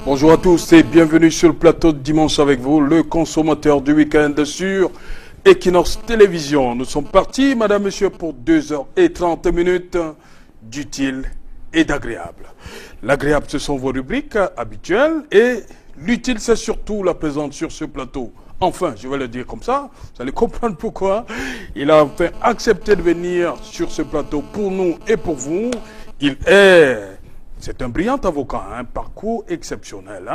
Bonjour à tous et bienvenue sur le plateau de dimanche avec vous, le consommateur du week-end sur Equinox Télévision. Nous sommes partis, madame, monsieur, pour 2h30 d'utile et d'agréable. L'agréable, ce sont vos rubriques habituelles et l'utile, c'est surtout la présence sur ce plateau. Enfin, je vais le dire comme ça, vous allez comprendre pourquoi. Il a enfin accepté de venir sur ce plateau pour nous et pour vous. C'est un brillant avocat, un parcours exceptionnel.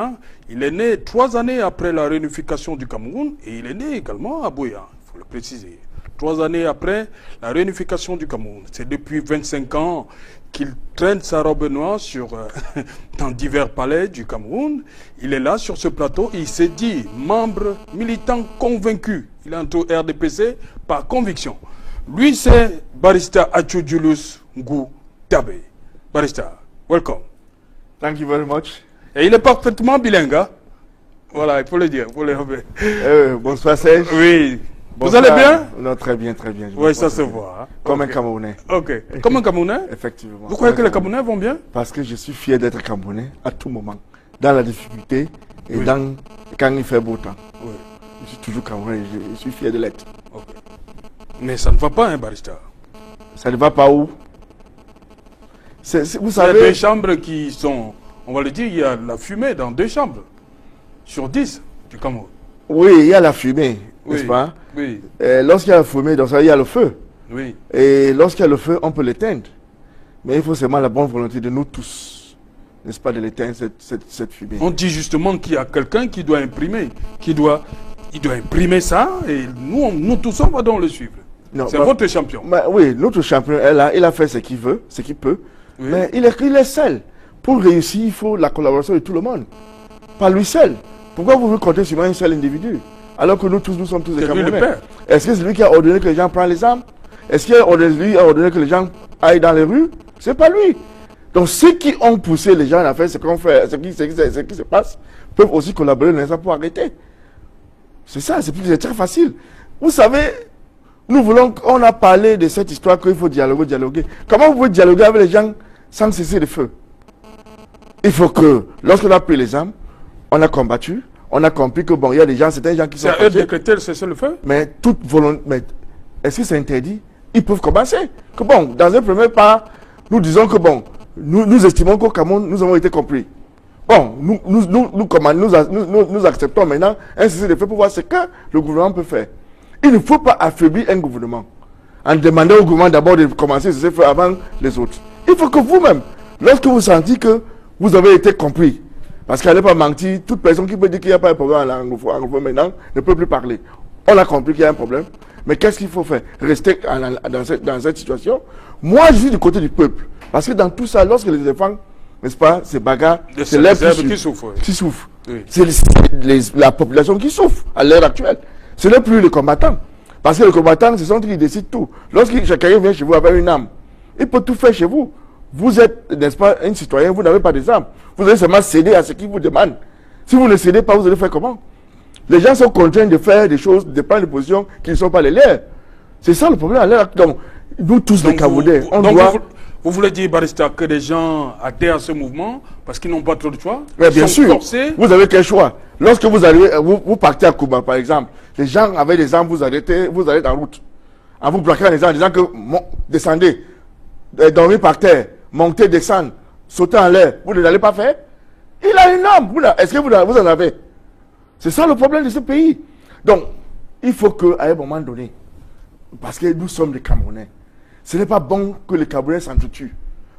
Il est né 3 années après la réunification du Cameroun et il est né également à Buea, il faut le préciser. 3 années après la réunification du Cameroun. C'est depuis 25 ans qu'il traîne sa robe noire dans divers palais du Cameroun. Il est là sur ce plateau et il s'est dit membre militant convaincu. Il est entré au RDPC par conviction. Lui, c'est Barrister Acho Julius Ngou Tabé. Barrister, welcome. Thank you very much. Et il est parfaitement bilingue. Hein? Voilà, il faut le dire. Bonsoir Serge. Oui. Bonsoir. Vous allez bien? Non, très bien, très bien. Oui, ça se voit. Hein? Comme un Camerounais. Ok. Comme un Camerounais? Effectivement. Vous croyez que les Camerounais vont bien? Parce que je suis fier d'être Camerounais à tout moment. Dans la difficulté et oui. Quand il fait beau temps. Oui. Je suis toujours Camerounais, je suis fier de l'être. Okay. Mais ça ne va pas, hein, Barrister? Ça ne va pas où? Vous savez... Il y a 2 chambres qui sont... On va le dire, il y a la fumée dans 2 chambres. Sur 10 du Cameroun. Oui, il y a la fumée, n'est-ce pas? Oui. Lorsqu'il y a la fumée, donc ça, il y a le feu. Oui. Et lorsqu'il y a le feu, on peut l'éteindre. Mais il faut seulement la bonne volonté de nous tous, n'est-ce pas, de l'éteindre cette fumée. On dit justement qu'il y a quelqu'un qui doit imprimer, il doit imprimer ça et nous tous on va donc le suivre. C'est votre champion. Oui, notre champion est là, il a fait ce qu'il veut, ce qu'il peut, oui. Mais il est seul. Pour réussir, il faut la collaboration de tout le monde. Pas lui seul. Pourquoi vous voulez compter sur un seul individu? Alors que nous sommes tous des Camerounais. Est-ce que c'est lui qui a ordonné que les gens prennent les armes? Est-ce qu'il a ordonné que les gens aillent dans les rues? C'est pas lui. Donc ceux qui ont poussé les gens à faire ce qui se passe, peuvent aussi collaborer dans ça pour arrêter. C'est ça, c'est très facile. Vous savez, on a parlé de cette histoire qu'il faut dialoguer. Comment vous pouvez dialoguer avec les gens sans cesser le feu? Il faut que, lorsqu'on a pris les armes, on a combattu, on a compris que bon, il y a des gens, certains gens qui sont... C'est à eux de décréter le cessez-le-feu? Mais toute volonté... Mais est-ce que c'est interdit? Ils peuvent commencer. Que bon, dans un premier pas, nous disons que bon, nous estimons qu'au Cameroun, nous avons été compris. Bon, nous acceptons maintenant un cessez-le-feu pour voir ce que le gouvernement peut faire. Il ne faut pas affaiblir un gouvernement en demandant au gouvernement d'abord de commencer ce cessez-le-feu avant les autres. Il faut que vous-même, lorsque vous sentez que vous avez été compris, parce qu'elle n'est pas menti, toute personne qui peut dire qu'il n'y a pas de problème en anglophone maintenant ne peut plus parler. On a compris qu'il y a un problème, mais qu'est-ce qu'il faut faire? Rester dans cette situation. Moi, je suis du côté du peuple, parce que dans tout ça, lorsque les enfants, n'est-ce pas, ces bagarres, c'est l'herbe qui souffre. Oui. C'est la population qui souffre à l'heure actuelle. Ce n'est plus les combattants. Parce que les combattants, ce sont eux qui décident tout. Lorsque chacun vient chez vous avec une arme, il peut tout faire chez vous. Vous êtes, n'est-ce pas, un citoyen, vous n'avez pas des armes. Vous allez seulement céder à ce qu'ils vous demandent. Si vous ne cédez pas, vous allez faire comment? Les gens sont contraints de faire des choses, de prendre des positions qui ne sont pas les leurs. C'est ça le problème à l'heure actuelle. Donc, nous tous les Camerounais, on doit... Vous voulez dire, Barrister, que les gens adhèrent à ce mouvement parce qu'ils n'ont pas trop de choix? Mais bien sûr, vous avez quel choix? Lorsque vous arrivez, vous partez à Cuba, par exemple, les gens avec des armes, vous allez en route. En vous bloquant les armes, en disant que descendez, dormez par terre, montez, descendre, sautez en l'air, vous ne l'allez pas faire? Il a une arme. Est-ce que vous en avez? C'est ça le problème de ce pays. Donc, il faut qu'à un moment donné, parce que nous sommes des Camerounais, ce n'est pas bon que les Camerounais s'entretuent,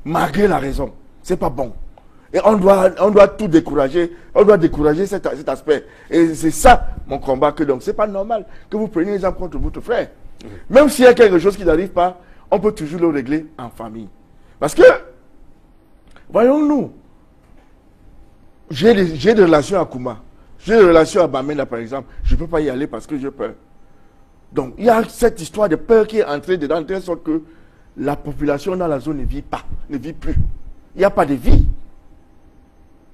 malgré la raison. Ce n'est pas bon. Et on doit tout décourager. On doit décourager cet aspect. Et c'est ça mon combat. Donc, ce n'est pas normal que vous preniez les armes contre votre frère. Même s'il y a quelque chose qui n'arrive pas, on peut toujours le régler en famille. Parce que, voyons-nous, j'ai des relations à Kouma. J'ai des relations à Bamenda, par exemple. Je ne peux pas y aller parce que j'ai peur. Donc, il y a cette histoire de peur qui est entrée dedans, de telle sorte que la population dans la zone ne vit pas, ne vit plus. Il n'y a pas de vie.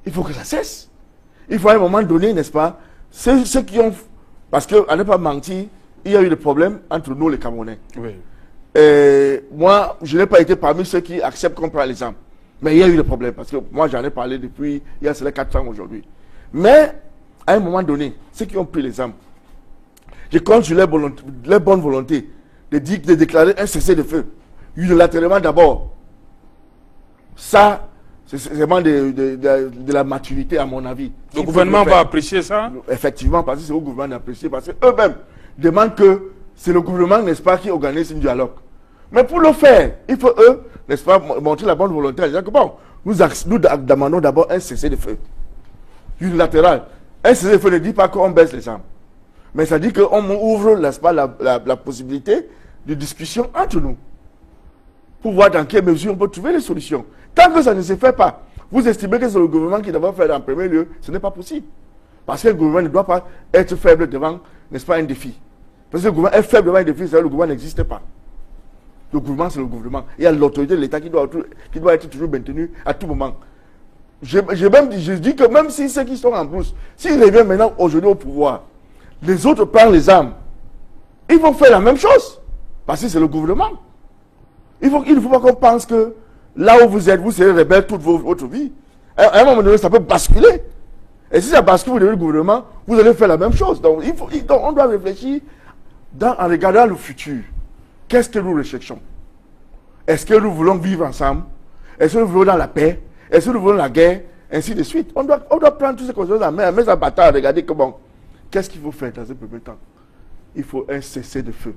Il faut que ça cesse. Il faut à un moment donné, n'est-ce pas, ceux qui ont... Parce qu'à ne pas mentir, il y a eu des problèmes entre nous, les Camerounais. Oui. Moi, je n'ai pas été parmi ceux qui acceptent qu'on prenne les armes. Mais il y a eu des problèmes, parce que moi j'en ai parlé depuis, il y a cela 4 ans aujourd'hui. Mais, à un moment donné, ceux qui ont pris les armes, je compte sur leur bonne volonté de déclarer un cessez-le-feu, unilatéralement d'abord. Ça, c'est vraiment de la maturité, à mon avis. Le gouvernement va apprécier ça? Effectivement, parce que c'est au gouvernement d'apprécier, parce qu'eux-mêmes demandent que c'est le gouvernement, n'est-ce pas, qui organise un dialogue. Mais pour le faire, il faut eux, n'est-ce pas, montrer la bonne volonté en disant que bon, nous demandons d'abord un cessez-le-feu unilatéral. Un cessez-le-feu ne dit pas qu'on baisse les armes, mais ça dit qu'on ouvre, n'est-ce pas, la possibilité de discussion entre nous pour voir dans quelle mesure on peut trouver les solutions. Tant que ça ne se fait pas, vous estimez que c'est le gouvernement qui doit faire en premier lieu, ce n'est pas possible. Parce que le gouvernement ne doit pas être faible devant, n'est-ce pas, un défi. Parce que le gouvernement est faible devant un défi, c'est-à-dire le gouvernement n'existe pas. Le gouvernement, c'est le gouvernement. Il y a l'autorité de l'État qui doit être toujours maintenue à tout moment. Je dis que même si ceux qui sont en brousse, s'ils reviennent maintenant aujourd'hui au pouvoir, les autres prennent les armes, ils vont faire la même chose. Parce que c'est le gouvernement. Il ne faut pas qu'on pense que là où vous êtes, vous serez rebelle toute votre vie. À un moment donné, ça peut basculer. Et si ça bascule, vous devenez le gouvernement, vous allez faire la même chose. Donc, on doit réfléchir en regardant le futur. Qu'est-ce que nous recherchons? Est-ce que nous voulons vivre ensemble? Est-ce que nous voulons dans la paix? Est-ce que nous voulons la guerre? Ainsi de suite. On doit prendre toutes ces choses en main, mettre en bataille, regarder comment. Qu'est-ce qu'il faut faire dans un premier temps? Il faut un cessez-le-feu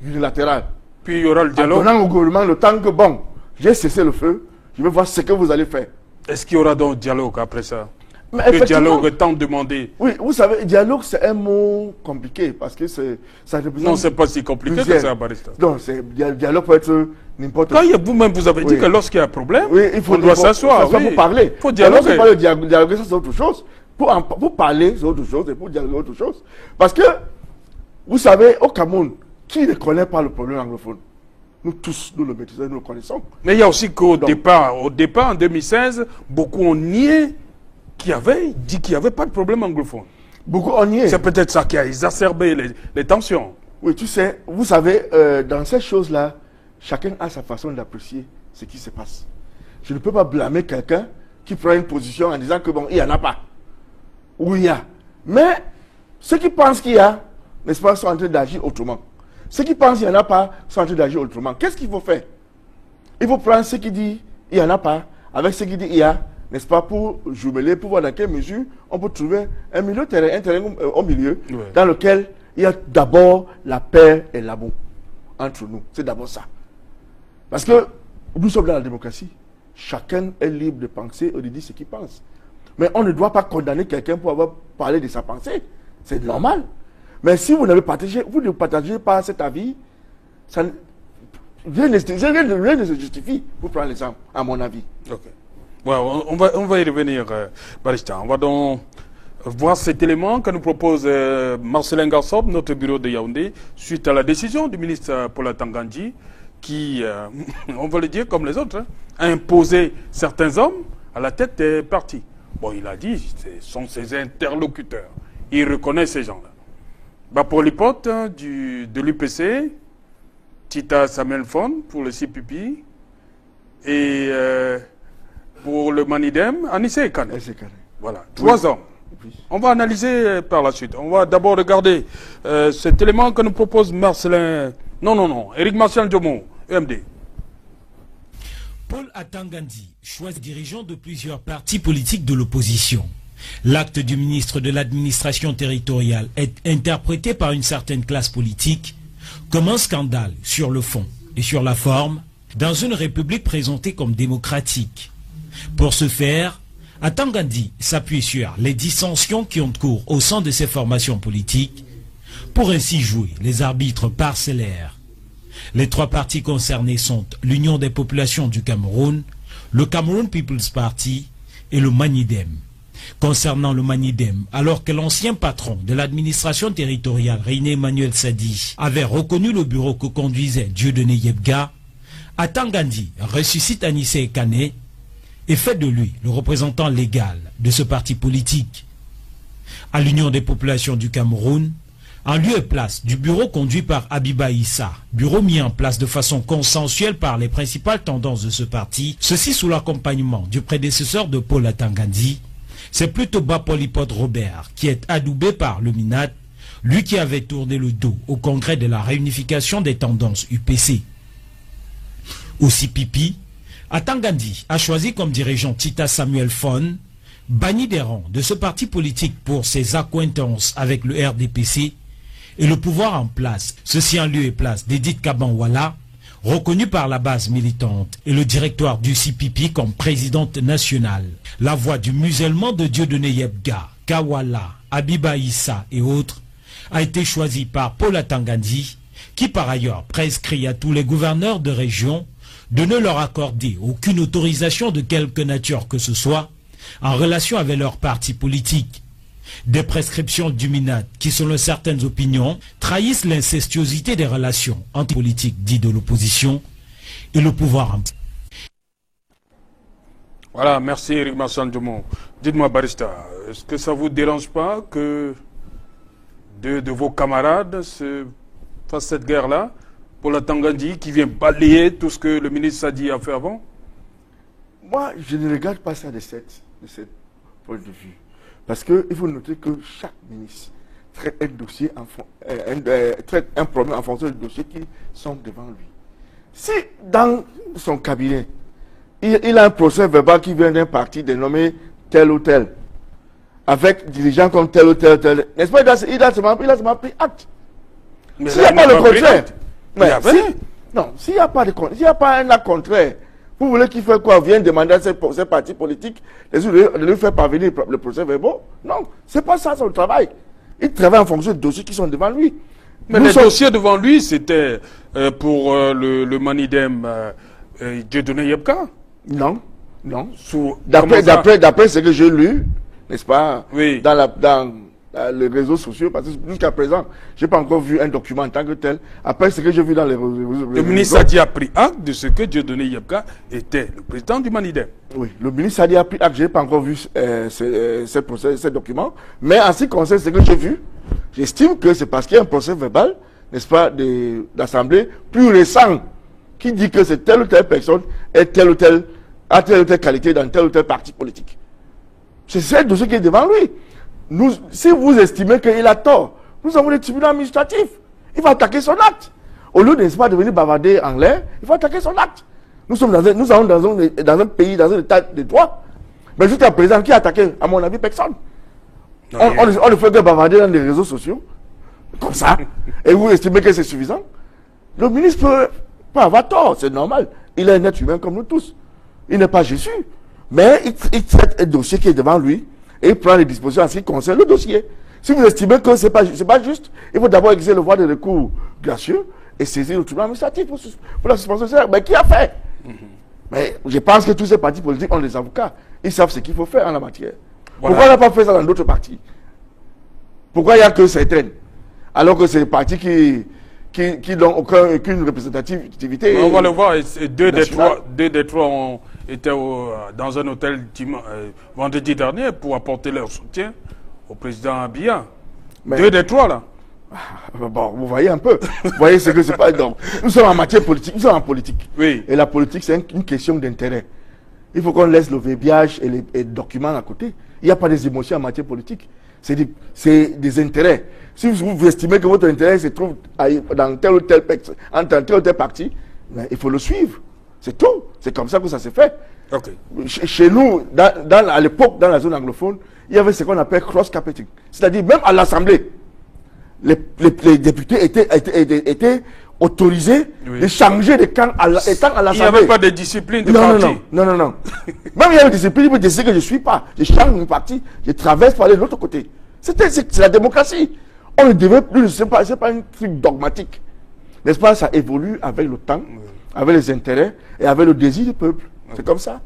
unilatéral. Puis il y aura le dialogue. En donnant au gouvernement le temps que, bon, j'ai cessé le feu, je vais voir ce que vous allez faire. Est-ce qu'il y aura donc dialogue après ça? Mais le dialogue est tant demandé. Oui, vous savez, dialogue, c'est un mot compliqué, parce que ça représente... Non, c'est pas si compliqué que ça, Barista. Non, dialogue peut être n'importe quoi. Vous-même, vous avez dit que lorsqu'il y a un problème, on doit s'asseoir. Il faut parler. Il faut dialoguer. Lorsqu'on parle de dialoguer, ça c'est autre chose. Pour parler, c'est autre chose, et pour dialoguer, autre chose. Parce que, vous savez, au Cameroun, qui ne connaît pas le problème anglophone? Nous tous, nous le maîtrisons, nous le connaissons. Mais il y a aussi qu'au départ, en 2016, beaucoup ont nié qu'il n'y avait pas de problème anglophone. Beaucoup ont nié. C'est peut-être ça qui a exacerbé les tensions. Oui, tu sais, vous savez, dans ces choses-là, chacun a sa façon d'apprécier ce qui se passe. Je ne peux pas blâmer quelqu'un qui prend une position en disant que bon, il n'y en a pas. Ou il y a. Mais ceux qui pensent qu'il y a, n'est-ce pas, sont en train d'agir autrement. Ceux qui pensent qu'il n'y en a pas sont en train d'agir autrement. Qu'est-ce qu'il faut faire? Il faut prendre ceux qui disent il n'y en a pas avec ceux qui disent il y a, n'est-ce pas, pour jumeler, pour voir dans quelle mesure on peut trouver un milieu terrain, au milieu, dans lequel il y a d'abord la paix et l'amour entre nous. C'est d'abord ça. Parce que nous sommes dans la démocratie. Chacun est libre de penser ou de dire ce qu'il pense. Mais on ne doit pas condamner quelqu'un pour avoir parlé de sa pensée. C'est normal. Mais si vous n'avez partagé, vous ne partagez pas cet avis, ça, rien ne se justifie pour prendre les armes, à mon avis. Ok. Ouais, on va y revenir, Barista. On va donc voir cet élément que nous propose Marcelin Garçob, notre bureau de Yaoundé, suite à la décision du ministre Paula Tangandji, qui, on va le dire comme les autres, a imposé certains hommes à la tête des partis. Bon, il a dit, ce sont ses interlocuteurs. Il reconnaît ces gens-là. Bah, pour l'hypothèse de l'UPC, Tita Samuel Fon pour le CPP et pour le Manidem, Anissé Kane. Voilà, 3 hommes. On va analyser par la suite. On va d'abord regarder cet élément que nous propose Marcelin. Non, Éric Martial Diomo, EMD. Paul Atangandji, choisi dirigeant de plusieurs partis politiques de l'opposition. L'acte du ministre de l'administration territoriale est interprété par une certaine classe politique comme un scandale sur le fond et sur la forme dans une république présentée comme démocratique. Pour ce faire, Atangandji s'appuie sur les dissensions qui ont cours au sein de ces formations politiques pour ainsi jouer les arbitres parcellaires. Les 3 partis concernés sont l'Union des populations du Cameroun, le Cameroon People's Party et le Manidem. Concernant le Manidem, alors que l'ancien patron de l'administration territoriale, René Emmanuel Sadi, avait reconnu le bureau que conduisait Dieudonné Yebga, Atangandji ressuscite Anissé Kane et fait de lui le représentant légal de ce parti politique. À l'Union des populations du Cameroun, En lieu et place du bureau conduit par Abiba Issa, bureau mis en place de façon consensuelle par les principales tendances de ce parti, ceci sous l'accompagnement du prédécesseur de Paul Atangandi, c'est plutôt Bapolipote Robert qui est adoubé par le MINAT, lui qui avait tourné le dos au congrès de la réunification des tendances UPC. Aussi Pipi, Atangandi a choisi comme dirigeant Tita Samuel Fon, banni des rangs de ce parti politique pour ses accointances avec le RDPC, et le pouvoir en place, ceci en lieu et place d'Edith Kabanwala, reconnue par la base militante et le directoire du CPP comme présidente nationale. La voix du musellement de Dieudonné Yebga, Kawala, Abiba Issa et autres a été choisie par Paul Atangandi, qui par ailleurs prescrit à tous les gouverneurs de région de ne leur accorder aucune autorisation de quelque nature que ce soit en relation avec leur parti politique. Des prescriptions du MINAT qui, selon certaines opinions, trahissent l'incestuosité des relations entre politiques dits de l'opposition et le pouvoir. Voilà, merci Eric Marsan Dumont. Dites-moi, Barista, est-ce que ça ne vous dérange pas que deux de vos camarades fassent cette guerre-là pour la Tangandi qui vient balayer tout ce que le ministre Sadi a fait avant? Moi, je ne regarde pas ça de cette point de vue. Parce qu'il faut noter que chaque ministre traite un dossier, traite un problème en fonction des dossiers qui sont devant lui. Si dans son cabinet, il a un procès verbal qui vient d'un parti dénommé tel ou tel, avec dirigeants comme tel ou tel, n'est-ce pas, il a seulement pris acte. S'il n'y a pas le contraire, s'il n'y a pas un acte contraire, vous voulez qu'il fasse quoi? Vienne demander à ces partis politiques de lui faire parvenir le procès verbal? Non, c'est pas ça son travail. Il travaille en fonction des dossiers qui sont devant lui. Mais les dossiers devant lui, c'était pour le Manidem Dieudonné Yebga? Non. D'après ce que j'ai lu, n'est-ce pas, oui, dans les réseaux sociaux, parce que jusqu'à présent, je n'ai pas encore vu un document en tant que tel. Après ce que j'ai vu dans les réseaux sociaux. Le ministre Sadi a pris acte de ce que Dieudonné Yebga était le président du Manidem. Oui, le ministre Sadi a pris acte. Je n'ai pas encore vu ce document. Mais en ce qui concerne ce que j'ai vu, j'estime que c'est parce qu'il y a un procès verbal, n'est-ce pas, d'assemblée plus récent qui dit que c'est telle ou telle personne a telle ou telle qualité dans tel ou tel parti politique. C'est ce dossier qui est devant lui. Si vous estimez qu'il a tort, nous avons des tribunaux administratifs. Il va attaquer son acte. Au lieu de ne venir bavarder en l'air, il faut attaquer son acte. Nous sommes dans un pays, dans un état de droit. Mais jusqu'à présent, qui a attaqué? À mon avis, personne. On ne fait que bavarder dans les réseaux sociaux, comme ça. Et vous estimez que c'est suffisant? Le ministre peut avoir tort, c'est normal. Il est un être humain comme nous tous. Il n'est pas Jésus. Mais il traite un dossier qui est devant lui. Et il prend les dispositions en ce qui concerne le dossier. Si vous estimez que ce n'est pas juste, il faut d'abord exercer le droit de recours gracieux et saisir le tribunal administratif pour la suspension. Mais qui a fait? Mais je pense que tous ces partis politiques ont des avocats. Ils savent ce qu'il faut faire en la matière. Voilà. Pourquoi on n'a pas fait ça dans d'autres partis? Pourquoi il n'y a que certaines? Alors que c'est des partis qui n'ont aucune représentativité. On va le voir. Deux des trois ont été dans un hôtel vendredi dernier pour apporter leur soutien au président Biya. Deux des trois, là. Bon, vous voyez un peu. Vous voyez ce que c'est pas. Donc, nous sommes en matière politique. Nous sommes en politique. Oui. Et la politique, c'est une question d'intérêt. Il faut qu'on laisse le verbiage et les documents à côté. Il n'y a pas des émotions en matière politique. C'est des intérêts. Si vous estimez que votre intérêt se trouve dans tel ou tel parti, il faut le suivre. C'est tout. C'est comme ça que ça s'est fait. Okay. Chez nous, à l'époque, dans la zone anglophone, il y avait ce qu'on appelle cross-carpeting. C'est-à-dire, même à l'Assemblée, les députés étaient autorisés de changer de camp étant à l'Assemblée. Il n'y avait pas de discipline de parti. Non. Même il y avait une discipline, il peut décider que je ne suis pas. Je change mon parti, je traverse pour aller de l'autre côté. C'est la démocratie. On ne devait plus, ce n'est pas un truc dogmatique. N'est-ce pas? Ça évolue avec le temps, avec les intérêts et avec le désir du peuple. C'est comme ça.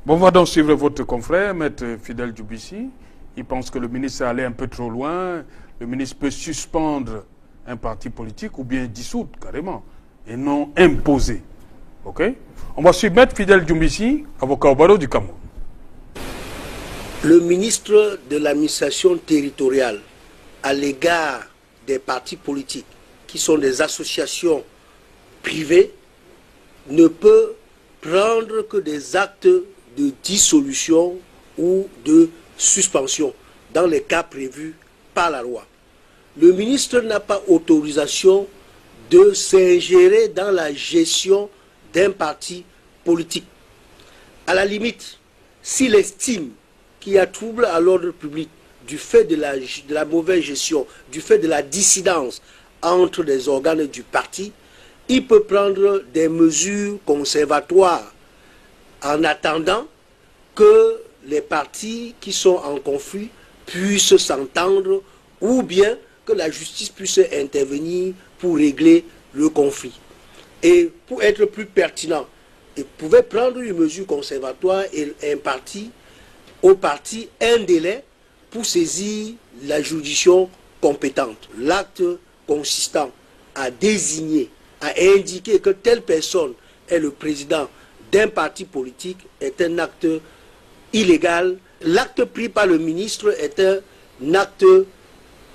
Bon, on va donc suivre votre confrère, Maître Fidèle Djoubissi. Il pense que le ministre est allé un peu trop loin. Le ministre peut suspendre un parti politique ou bien dissoudre carrément et non imposer. Ok? On va suivre Maître Fidèle Djoubissi, avocat au barreau du Cameroun. Le ministre de l'administration territoriale, à l'égard des partis politiques, qui sont des associations privées, ne peut prendre que des actes de dissolution ou de suspension dans les cas prévus par la loi. Le ministre n'a pas autorisation de s'ingérer dans la gestion d'un parti politique. À la limite, s'il estime qu'il y a trouble à l'ordre public du fait de la mauvaise gestion, du fait de la dissidence entre les organes du parti, il peut prendre des mesures conservatoires en attendant que les partis qui sont en conflit puissent s'entendre ou bien que la justice puisse intervenir pour régler le conflit. Et pour être plus pertinent, il pouvait prendre une mesure conservatoire et impartir au parti un délai pour saisir la juridiction compétente. L'acte consistant à désigner, à indiquer que telle personne est le président d'un parti politique est un acte illégal. L'acte pris par le ministre est un acte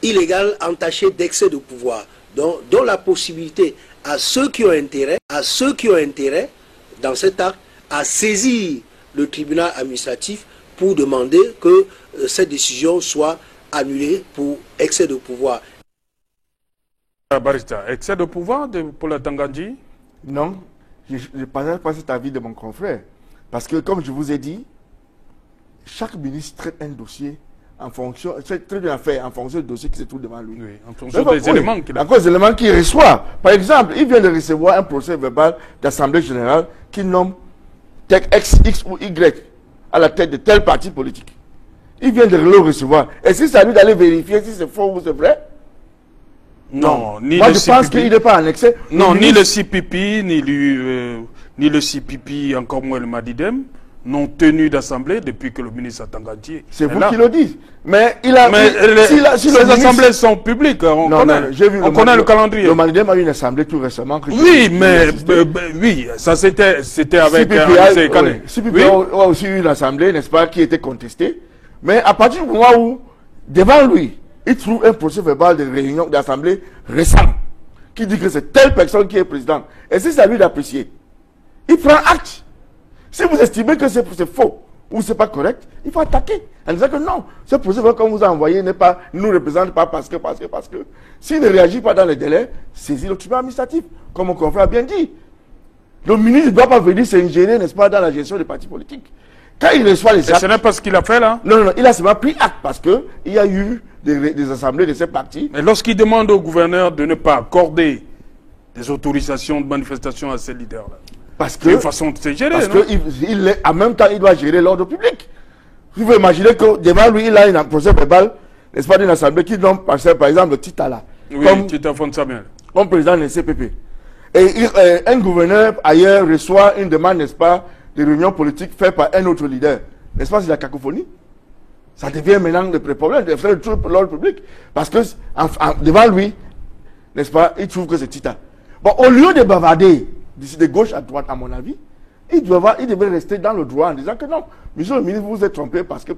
illégal entaché d'excès de pouvoir. Donc, dont la possibilité à ceux qui ont intérêt dans cet acte à saisir le tribunal administratif pour demander que cette décision soit annulée pour excès de pouvoir. Barista, excès de pouvoir pour la Tangandji? Non, je ne partage pas cet avis de mon confrère. Parce que, comme je vous ai dit, chaque ministre traite un dossier en fonction, c'est très bien fait, en fonction du dossier qui se trouve devant lui. Oui, en fonction des éléments qu'il a. Encore des éléments qu'il reçoit. Par exemple, il vient de recevoir un procès verbal d'Assemblée générale qui nomme X, X ou Y à la tête de tel parti politique. Il vient de le recevoir. Est-ce que c'est à lui d'aller vérifier si c'est faux ou c'est vrai? Non, ni moi le je pense qu'il n'est pas en excès. Non, ni le CPP, ni le CPP, encore moins le Madidem, n'ont tenu d'assemblée depuis que le ministre a Tangandji. C'est vous qui le dites. Mais il a. Mais ces assemblées sont publiques. On connaît le calendrier. Le Madidem a eu une assemblée tout récemment. Oui, mais oui, ça c'était avec CPP. CPP a aussi eu une assemblée, n'est-ce pas, qui était contestée. Mais à partir du moment où, devant lui, il trouve un procès verbal de réunion d'assemblée récent qui dit que c'est telle personne qui est président. Et si c'est à lui d'apprécier, il prend acte. Si vous estimez que c'est faux ou c'est pas correct, il faut attaquer en disant que non, ce procès verbal qu'on vous a envoyé ne nous représente pas parce que. S'il ne réagit pas dans les délais, saisit le tribunal administratif, comme mon confrère a bien dit. Le ministre ne doit pas venir s'ingérer, n'est-ce pas, dans la gestion des partis politiques. Quand il reçoit les actes... Et ce n'est pas ce qu'il a fait là? Non, il a seulement pris acte parce qu'il y a eu des assemblées de ces partis. Mais lorsqu'il demande au gouverneur de ne pas accorder des autorisations de manifestation à ces leaders-là, c'est une façon de se gérer, en même temps, il doit gérer l'ordre public. Vous pouvez imaginer que devant lui, il a un procès verbal, n'est-ce pas, d'une assemblée qui donne, par exemple, Tita là. Oui, Tita Fonsamuel. Comme président du CPP. Et un gouverneur ailleurs reçoit une demande, n'est-ce pas, de réunions politiques faites par un autre leader. N'est-ce pas, c'est la cacophonie? Ça devient maintenant le problème de faire le truc pour l'ordre public. Parce que devant lui, n'est-ce pas, il trouve que c'est Tita. Bon, au lieu de bavarder d'ici de gauche à droite, à mon avis, il devait rester dans le droit en disant que non, monsieur le ministre, vous vous êtes trompé parce que.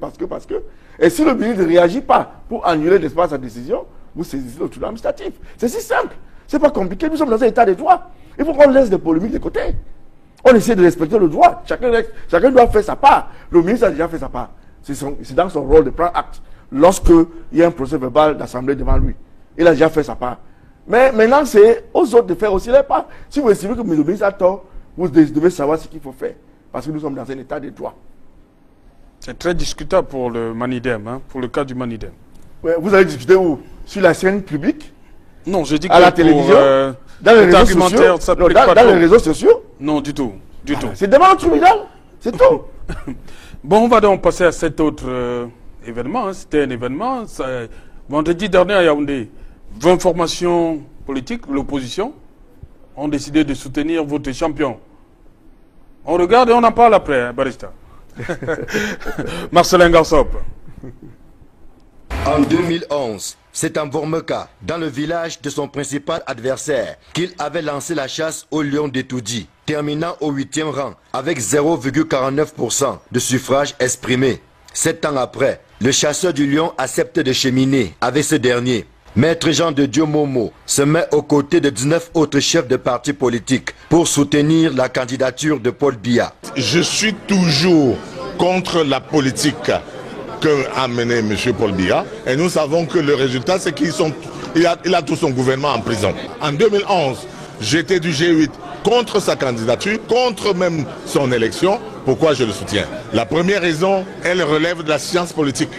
Et si le ministre ne réagit pas pour annuler, n'est-ce pas, sa décision, vous saisissez le tribunal administratif. C'est si simple. C'est pas compliqué. Nous sommes dans un état de droit. Il faut qu'on laisse des polémiques de côté. On essaie de respecter le droit. Chacun doit faire sa part. Le ministre a déjà fait sa part. C'est dans son rôle de prendre acte. Lorsqu'il y a un procès verbal d'assemblée devant lui, il a déjà fait sa part. Mais maintenant, c'est aux autres de faire aussi leur part. Si vous estimez que le ministre a tort, vous devez savoir ce qu'il faut faire. Parce que nous sommes dans un état de droit. C'est très discutable pour le Manidem, hein, pour le cas du Manidem. Ouais, vous avez discuté où? Sur la scène publique? Non, je dis que à la télévision, dans les réseaux sociaux. Dans les réseaux sociaux? Non, du tout. C'est devant le tribunal, c'est tout. Bon, on va donc passer à cet autre événement. Hein. C'était un événement. Vendredi dernier à Yaoundé, 20 formations politiques, l'opposition, ont décidé de soutenir votre champion. On regarde et on en parle après, hein, Barista. Marcelin Garsop. En 2011, c'est en Vormeka, dans le village de son principal adversaire, qu'il avait lancé la chasse au lion d'Etoudi, terminant au 8e rang avec 0,49% de suffrages exprimés. 7 ans après, le chasseur du lion accepte de cheminer avec ce dernier. Maître Jean de Dieu Momo se met aux côtés de 19 autres chefs de partis politiques pour soutenir la candidature de Paul Biya. Je suis toujours contre la politique qu'a mené M. Paul Biya et nous savons que le résultat c'est qu'il a tout son gouvernement en prison. En 2011, j'étais du G8 contre sa candidature, contre même son élection. Pourquoi je le soutiens? La première raison, elle relève de la science politique.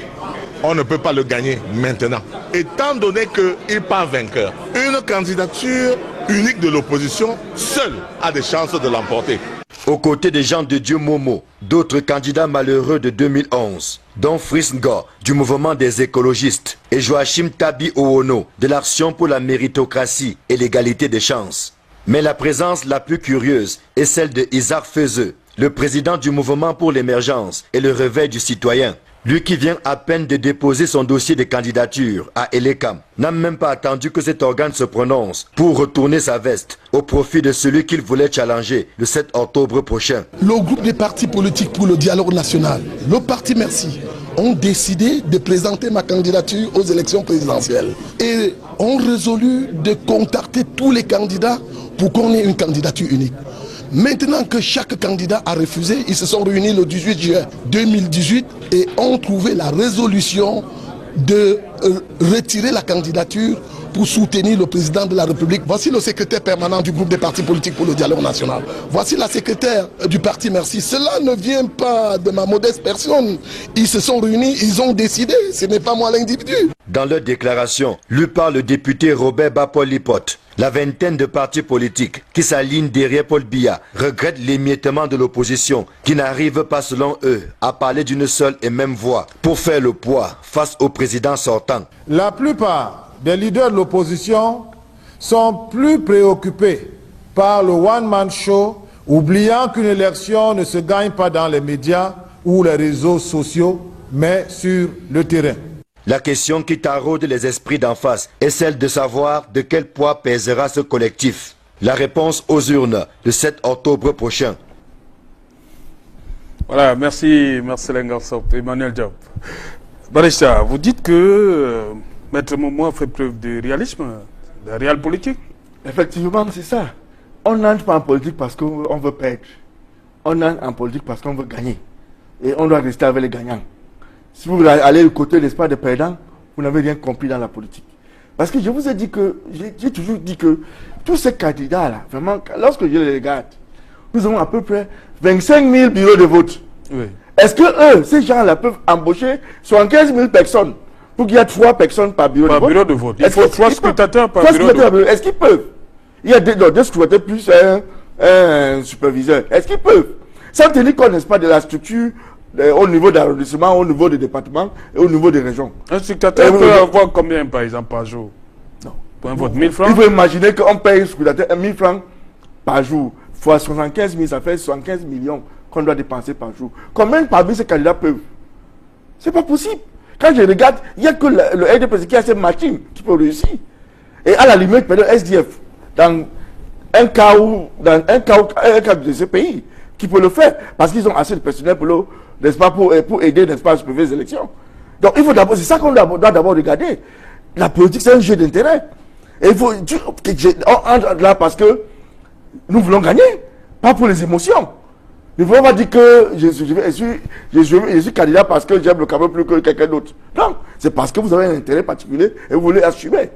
On ne peut pas le gagner maintenant. Étant donné qu'il part vainqueur, une candidature unique de l'opposition, seule, a des chances de l'emporter. Aux côtés de Jean de Dieu Momo, d'autres candidats malheureux de 2011, dont Fris Ngo, du mouvement des écologistes, et Joachim Tabi Oono, de l'Action pour la méritocratie et l'égalité des chances. Mais la présence la plus curieuse est celle de Isaac Feuzeux, le président du mouvement pour l'émergence et le réveil du citoyen. Lui qui vient à peine de déposer son dossier de candidature à Elekam, n'a même pas attendu que cet organe se prononce pour retourner sa veste au profit de celui qu'il voulait challenger le 7 octobre prochain. Le groupe des partis politiques pour le dialogue national, le parti Merci, ont décidé de présenter ma candidature aux élections présidentielles et ont résolu de contacter tous les candidats pour qu'on ait une candidature unique. Maintenant que chaque candidat a refusé, ils se sont réunis le 18 juin 2018 et ont trouvé la résolution de retirer la candidature pour soutenir le président de la République. Voici le secrétaire permanent du groupe des partis politiques pour le dialogue national. Voici la secrétaire du parti Merci. Cela ne vient pas de ma modeste personne. Ils se sont réunis, ils ont décidé. Ce n'est pas moi l'individu. Dans leur déclaration, lue par le député Robert Bapol-Lipote, la vingtaine de partis politiques qui s'alignent derrière Paul Biya regrettent l'émiettement de l'opposition qui n'arrive pas selon eux à parler d'une seule et même voix pour faire le poids face au président sortant. La plupart des leaders de l'opposition sont plus préoccupés par le one-man show, oubliant qu'une élection ne se gagne pas dans les médias ou les réseaux sociaux, mais sur le terrain. La question qui taraude les esprits d'en face est celle de savoir de quel poids pèsera ce collectif. La réponse aux urnes le 7 octobre prochain. Voilà, merci Lengarsop, Emmanuel Diop. Barista, vous dites que Maître Momo fait preuve de réalisme, de réel politique. Effectivement, c'est ça. On n'entre pas en politique parce qu'on veut perdre. On entre en politique parce qu'on veut gagner. Et on doit rester avec les gagnants. Si vous allez du côté, n'est-ce pas, des perdants, vous n'avez rien compris dans la politique. Parce que je vous ai dit que, j'ai toujours dit que tous ces candidats-là, vraiment, lorsque je les regarde, nous avons à peu près 25 000 bureaux de vote. Oui. Est-ce que eux, ces gens-là, peuvent embaucher 75 000 personnes pour qu'il y ait 3 personnes par bureau de vote? Il faut 3 scrutateurs par bureau de vote. Est-ce qu'ils peuvent? Il y a deux scrutateurs plus un superviseur. Est-ce qu'ils peuvent? Sans tenir compte, n'est-ce pas, de la structure au niveau d'arrondissement, au niveau des départements et au niveau des régions. Un scrutateur peut avoir combien, par exemple, par jour? Non. Pour un vote, 1000 francs? Il faut imaginer qu'on paye un scrutateur 1000 francs par jour. Fois 75 000, ça fait 75 millions qu'on doit dépenser par jour. Combien parmi ces candidats peuvent? C'est pas possible. Quand je regarde, il n'y a que le RDPC qui a ces machines qui peut réussir. Et à la limite, peut-être SDF, dans un cas de ce pays, qui peut le faire, parce qu'ils ont assez de personnel pour n'est-ce pas, pour aider, n'est-ce pas, à superviser les élections. Donc il faut d'abord, c'est ça qu'on doit d'abord regarder. La politique, c'est un jeu d'intérêt. Et il faut, on entre là parce que nous voulons gagner, pas pour les émotions. Il ne faut pas dire que je suis candidat parce que j'aime le Cameroun plus que quelqu'un d'autre. Non, c'est parce que vous avez un intérêt particulier et vous voulez assumer.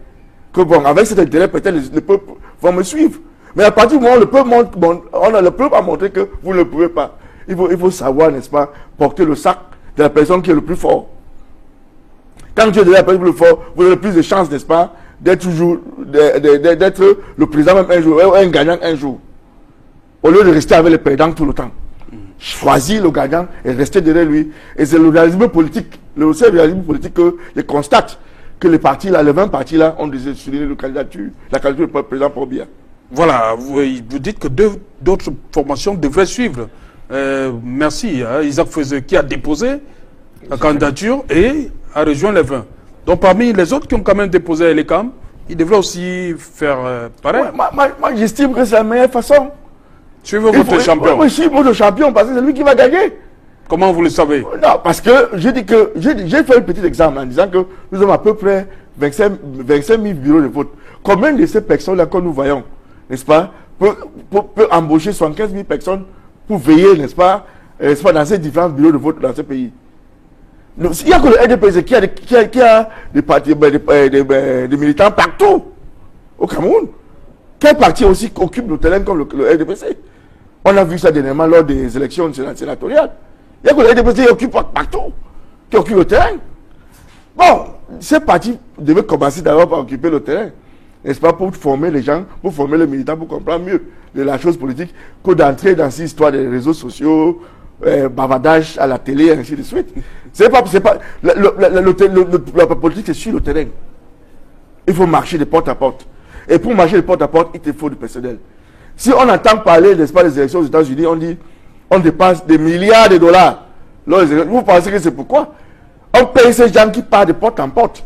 Que bon, avec cet intérêt, peut-être le peuple va me suivre. Mais à partir du moment où le peuple a montré que vous ne le pouvez pas, il faut savoir, n'est-ce pas, porter le sac de la personne qui est le plus fort. Quand tu es la personne le plus fort, vous avez plus de chances, n'est-ce pas, d'être toujours, d'être le président même un jour, un gagnant un jour. Au lieu de rester avec les perdants tout le temps. Choisir le gagnant et rester derrière lui. Et c'est le réalisme politique, le seul réalisme politique que je constate que les partis là, les 20 partis là, ont décidé la candidature du président Paul Biya. Voilà, vous dites que d'autres formations devraient suivre. Merci à Isaac Feuzeux qui a déposé la candidature et a rejoint les 20. Donc parmi les autres qui ont quand même déposé les CAM, ils devraient aussi faire pareil. Ouais, moi j'estime que c'est la meilleure façon. Suivez votre champion. Oui, je suis votre champion parce que c'est lui qui va gagner. Comment vous le savez? Non, parce que j'ai fait un petit examen en disant que nous avons à peu près 25 000 bureaux de vote. Combien de ces personnes-là que nous voyons, n'est-ce pas, peut embaucher 75 000 personnes pour veiller, n'est-ce pas, dans ces différents bureaux de vote dans ce pays? Il n'y a que le RDPC qui a des partis, des militants partout au Cameroun. Quel parti aussi occupe le terrain comme le RDPC? On a vu ça dernièrement lors des élections sénatoriales. Il n'y a que le RDPC qui occupe partout, qui occupe le terrain. Bon, ces partis devaient commencer d'abord par occuper le terrain, n'est-ce pas, pour former les gens, pour former les militants, pour comprendre mieux de la chose politique, que d'entrer dans ces histoires des réseaux sociaux, bavardage à la télé, et ainsi de suite. La politique, c'est sur le terrain. Il faut marcher de porte à porte. Et pour marcher de porte à porte, il te faut du personnel. Si on entend parler, n'est-ce pas, des élections aux États-Unis, on dit, on dépasse des milliards de dollars. Vous pensez que c'est pourquoi? On paye ces gens qui partent de porte en porte,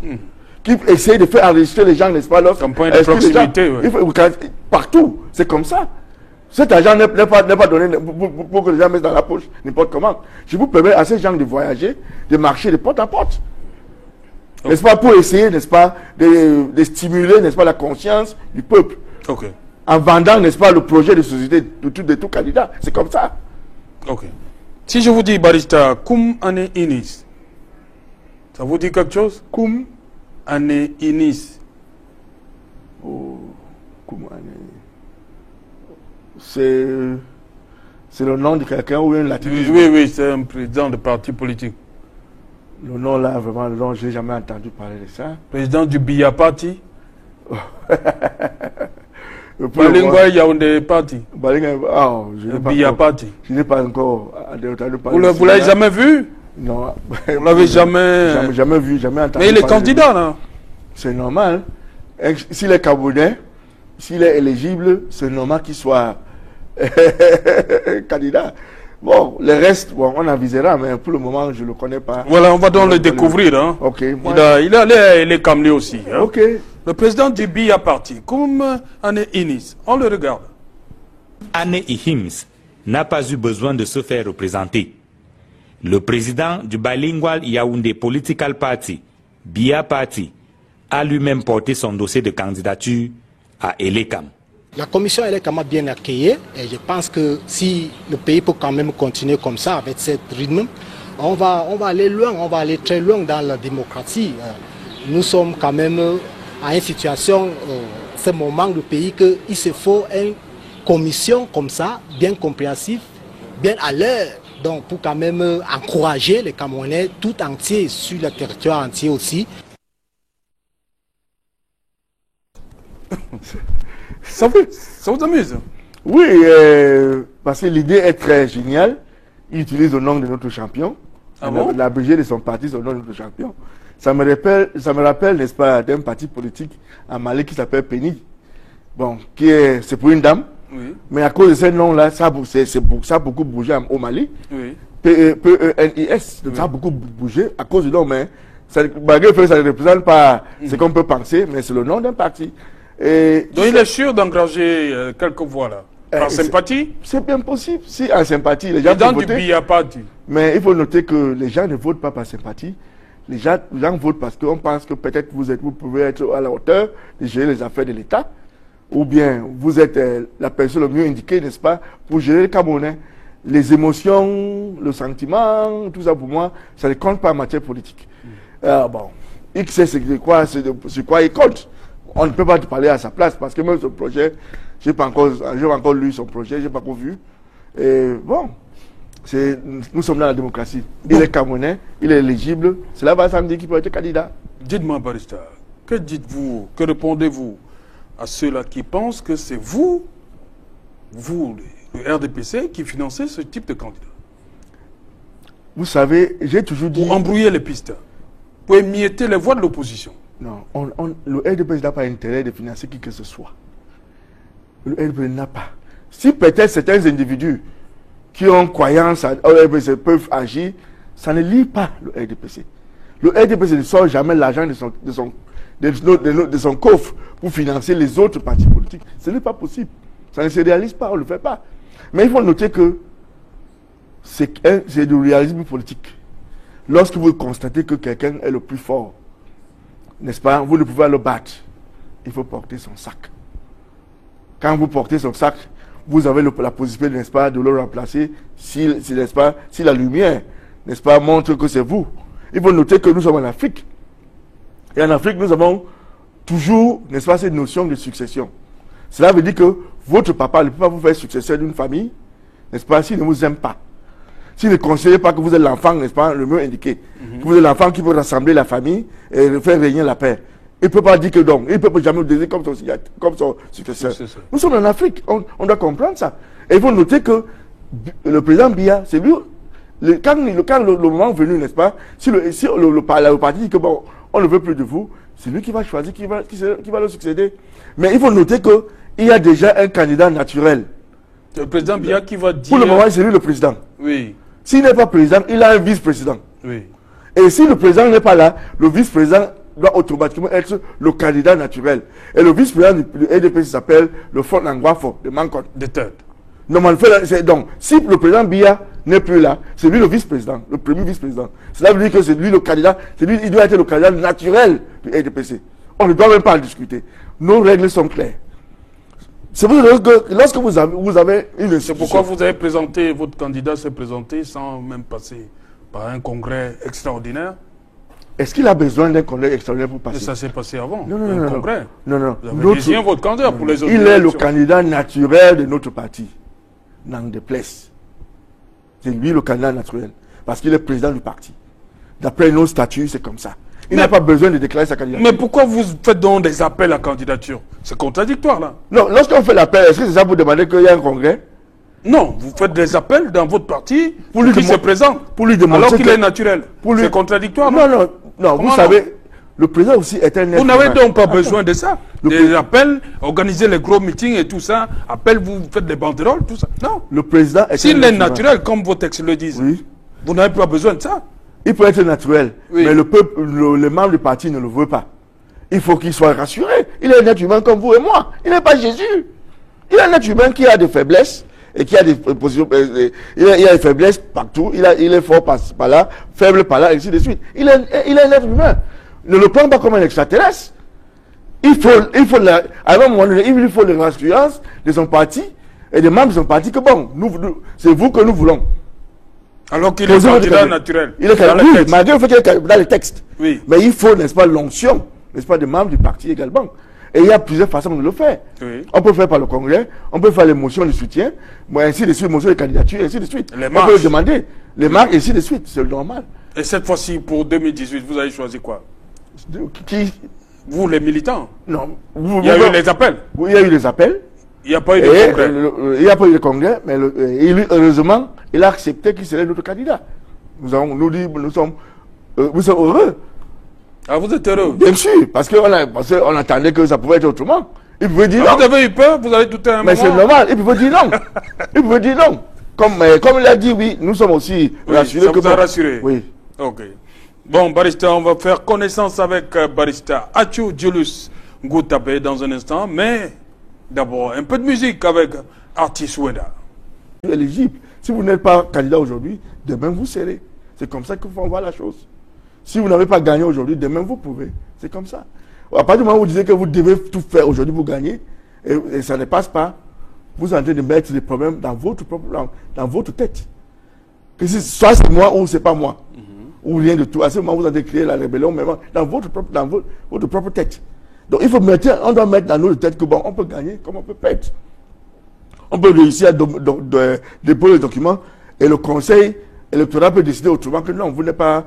qui essayent de faire enregistrer les gens, n'est-ce pas, comme point de proximité, oui. Partout, c'est comme ça. Cet argent n'est pas donné pour que les gens mettent dans la poche, n'importe comment. Je vous permets à ces gens de voyager, de marcher de porte en porte. Okay. N'est-ce pas, pour essayer, n'est-ce pas, de stimuler, n'est-ce pas, la conscience du peuple. Okay. En vendant, n'est-ce pas, le projet de société de tout candidat. C'est comme ça. Ok. Si je vous dis, Barista, Koum Ane Inis, ça vous dit quelque chose? Koum Ane Inis. Oh, Koum Ane. C'est le nom de quelqu'un ou une latitude? Oui, c'est un président de parti politique. Le nom là, vraiment, le nom, je n'ai jamais entendu parler de ça. Président du Biya Party. Balingwa Yaoundé Party. Biya Party. Je n'ai pas encore entendu parler. Vous l'avez jamais vu? Non. Vous l'avez jamais... Jamais vu, jamais entendu. Mais il est candidat, là. C'est normal. S'il est Camerounais, s'il est éligible, c'est normal qu'il soit candidat. Bon, le reste, bon, on avisera, mais pour le moment, je ne le connais pas. Voilà, on va donc le découvrir. Hein. Ok. Il a les Camerounais aussi. Hein. Ok. Le président du Biya Party, comme Ane Inis, on le regarde. Ane Ihims n'a pas eu besoin de se faire représenter. Le président du Bilingual Yaoundé Political Party, Biya Party, a lui-même porté son dossier de candidature à Elekam. La commission Elekam a bien accueilli et je pense que si le pays peut quand même continuer comme ça, avec ce rythme, on va aller loin, on va aller très loin dans la démocratie. Nous sommes quand même à une situation, ce moment du pays, qu'il se faut une commission comme ça, bien compréhensive, bien à l'heure, donc pour quand même encourager les Camerounais tout entiers, sur le territoire entier aussi. Ça vous amuse? Oui, parce que l'idée est très géniale. Il utilise le nom de notre champion. Ah bon? L'abrégé de son parti, c'est le nom de notre champion. Ça me rappelle, n'est-ce pas, d'un parti politique à Mali qui s'appelle Péni. Bon, c'est pour une dame. Oui. Mais à cause de ce nom-là, ça a beaucoup bougé au Mali. Oui. P-E-N-I-S. Ça a beaucoup bougé à cause du nom, mais malgré que ça ne représente pas ce qu'on peut penser, mais c'est le nom d'un parti. Donc il est sûr d'engranger quelques voix là. Par sympathie? C'est bien possible. Si en sympathie, les gens vont voter. Biya Party. Mais il faut noter que les gens ne votent pas par sympathie. Les gens votent parce qu'on pense que peut-être vous pouvez être à la hauteur de gérer les affaires de l'État. Ou bien vous êtes la personne le mieux indiquée, n'est-ce pas, pour gérer le Camerounais. Les émotions, le sentiment, tout ça pour moi, ça ne compte pas en matière politique. Bon, X sait c'est quoi il compte. On ne peut pas te parler à sa place parce que même ce projet, je n'ai pas encore lu son projet, je n'ai pas encore vu. Et bon, nous sommes dans la démocratie. Bon. Il est Camerounais, il est éligible. Cela va samedi qu'il peut être candidat. Dites-moi, Barista, que dites-vous, que répondez-vous à ceux-là qui pensent que c'est vous, le RDPC, qui financez ce type de candidat? Vous savez, j'ai toujours dit... Pour embrouiller les pistes, pour émietter les voix de l'opposition. Non, le RDPC n'a pas intérêt de financer qui que ce soit. Le RDPC n'a pas. Si peut-être certains individus qui ont croyance au RDPC peuvent agir, ça ne lie pas le RDPC. Le RDPC ne sort jamais l'argent de son coffre pour financer les autres partis politiques. Ce n'est pas possible. Ça ne se réalise pas, on ne le fait pas. Mais il faut noter que c'est du réalisme politique. Lorsque vous constatez que quelqu'un est le plus fort, n'est-ce pas, vous ne pouvez pas le battre. Il faut porter son sac. Quand vous portez son sac, vous avez la possibilité, n'est-ce pas, de le remplacer si n'est-ce pas, si la lumière, n'est-ce pas, montre que c'est vous. Il faut noter que nous sommes en Afrique. Et en Afrique, nous avons toujours, n'est-ce pas, cette notion de succession. Cela veut dire que votre papa ne peut pas vous faire successeur d'une famille, n'est-ce pas, s'il ne vous aime pas. S'il ne considère pas que vous êtes l'enfant, n'est-ce pas, le mieux indiqué, que vous êtes l'enfant qui peut rassembler la famille et faire régner la paix. Il ne peut pas dire que donc, il ne peut jamais vous désigner comme son successeur. Nous sommes en Afrique, on doit comprendre ça. Et il faut noter que le président Biya, c'est lui, quand le moment est venu, n'est-ce pas, si le parti dit que bon, on ne veut plus de vous, c'est lui qui va choisir, qui va le succéder. Mais il faut noter qu'il y a déjà un candidat naturel. Le président Biya qui va dire... Pour le moment, c'est lui le président. Oui. S'il n'est pas président, il a un vice-président. Oui. Et si le président n'est pas là, le vice-président doit automatiquement être le candidat naturel. Et le vice-président du EDP s'appelle le Fort Nangwafo de Mankon. De tête. Donc, si le président Biya n'est plus là, c'est lui le vice-président, le premier vice-président. Cela veut dire que c'est lui le candidat, il doit être le candidat naturel du EDPC. On ne doit même pas en discuter. Nos règles sont claires. C'est pour ça que lorsque vous avez une institution... C'est pourquoi vous avez présenté, votre candidat s'est présenté sans même passer par un congrès extraordinaire. Est-ce qu'il a besoin d'un congrès extraordinaire pour passer? Mais ça s'est passé avant. Non, congrès. Non. Vous avez désigné votre candidat pour les autres. Il est le candidat naturel de notre parti. Nang de Place. C'est lui le candidat naturel. Parce qu'il est président du parti. D'après nos statuts, c'est comme ça. Il n'a pas besoin de déclarer sa candidature. Mais pourquoi vous faites donc des appels à candidature? C'est contradictoire là. Non, lorsqu'on fait l'appel, est-ce que c'est ça pour demander qu'il y ait un congrès? Non, vous faites des appels dans votre parti pour lui qui se présente. Pour lui demander alors qu'il est naturel. C'est contradictoire. Non, vous savez, le président aussi est un... Vous n'avez donc pas besoin de ça. Des appels, organiser les gros meetings et tout ça. Appels, vous faites des banderoles, tout ça. Non. Le président est... S'il est naturel, comme vos textes le disent, vous n'avez pas besoin de ça. Il peut être naturel, mais le peuple, les membres du parti ne le veulent pas. Il faut qu'il soit rassuré. Il est un être humain comme vous et moi. Il n'est pas Jésus. Il est un être humain qui a des faiblesses et qui a des positions. Il a des faiblesses partout. Il est fort par là, faible par là, et ainsi de suite. Il est un être humain. Ne le prends pas comme un extraterrestre. À un moment donné, il faut les rassurances de son parti et des membres de son parti que bon, c'est vous que nous voulons. Alors qu'il est candidat naturel. Il est candidat, malgré le fait qu'il est dans les textes. Oui. Mais il faut, n'est-ce pas, l'onction, n'est-ce pas, des membres du parti également. Et il y a plusieurs façons de le faire. Oui. On peut faire par le congrès, on peut faire les motions de soutien, ainsi de suite, motions de candidature, ainsi de suite. On peut le demander. Les marques, ainsi de suite, c'est normal. Et cette fois-ci, pour 2018, vous avez choisi quoi? Qui? Vous, les militants? Non. Il y a eu les appels? Oui, il y a eu les appels. Il n'y a pas eu de congrès. Il n'y a pas eu de congrès, mais heureusement, il a accepté qu'il serait notre candidat. Nous sommes heureux. Ah, vous êtes heureux? Bien sûr, parce qu'on attendait que ça pouvait être autrement. Il pouvait dire non. Vous avez eu peur, vous avez douté un moment. Mais c'est normal, il pouvait dire non. Il pouvait dire non. Comme il a dit oui, nous sommes aussi rassurés. Ça vous a rassuré? Oui. Ok. Bon, Barista, on va faire connaissance avec Barista Athiou Julius Ngoutabé dans un instant, mais d'abord un peu de musique avec Artist Weda. Éligible. Si vous n'êtes pas candidat aujourd'hui, demain vous serez. C'est comme ça qu'il faut voir la chose. Si vous n'avez pas gagné aujourd'hui, demain vous pouvez. C'est comme ça. À partir du moment où vous disiez que vous devez tout faire aujourd'hui pour gagner, et ça ne passe pas, vous êtes en train de mettre des problèmes dans votre tête. Que soit c'est moi ou c'est pas moi. Ou rien de tout. À ce moment, vous avez créé la rébellion, mais dans votre propre tête. Donc on doit mettre dans notre tête que bon, on peut gagner comme on peut perdre. On peut réussir à déposer les documents et le conseil électoral peut décider autrement que non, vous n'avez pas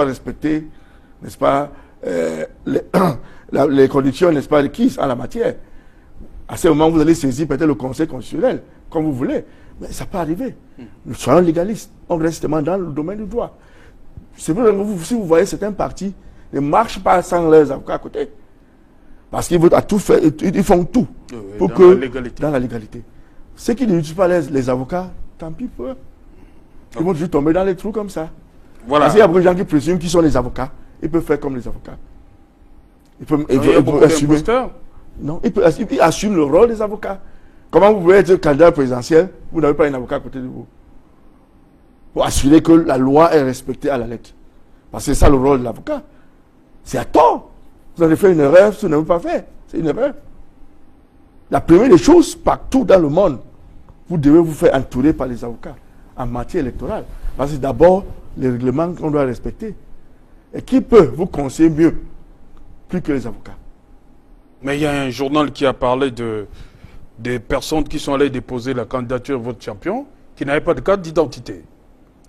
respecté, n'est-ce pas, les conditions, n'est-ce pas, requises en la matière. À ce moment, vous allez saisir peut-être le conseil constitutionnel, comme vous voulez. Mais ça peut arriver. Nous soyons légalistes. On reste dans le domaine du droit. C'est vrai que si vous voyez certains partis ne marchent pas sans leurs avocats à côté. Parce qu'ils veulent à tout faire, ils font tout pour dans la légalité. Ceux qui n'utilisent pas les avocats, tant pis pour eux. Ils vont juste tomber dans les trous comme ça. Voilà. Parce qu'il y a beaucoup de gens qui présument qu'ils sont les avocats. Ils peuvent faire comme les avocats. Ils peuvent assumer. Non, ils assument le rôle des avocats. Comment vous pouvez être candidat présidentiel, vous n'avez pas un avocat à côté de vous? Pour assurer que la loi est respectée à la lettre. Parce que c'est ça le rôle de l'avocat. C'est à tort. Vous avez fait une erreur, vous n'avez pas fait. C'est une erreur. La première des choses, partout dans le monde, vous devez vous faire entourer par les avocats en matière électorale. Parce que d'abord, les règlements qu'on doit respecter. Et qui peut vous conseiller mieux, plus que les avocats? Mais il y a un journal qui a parlé des personnes qui sont allées déposer la candidature de votre champion, qui n'avaient pas de carte d'identité.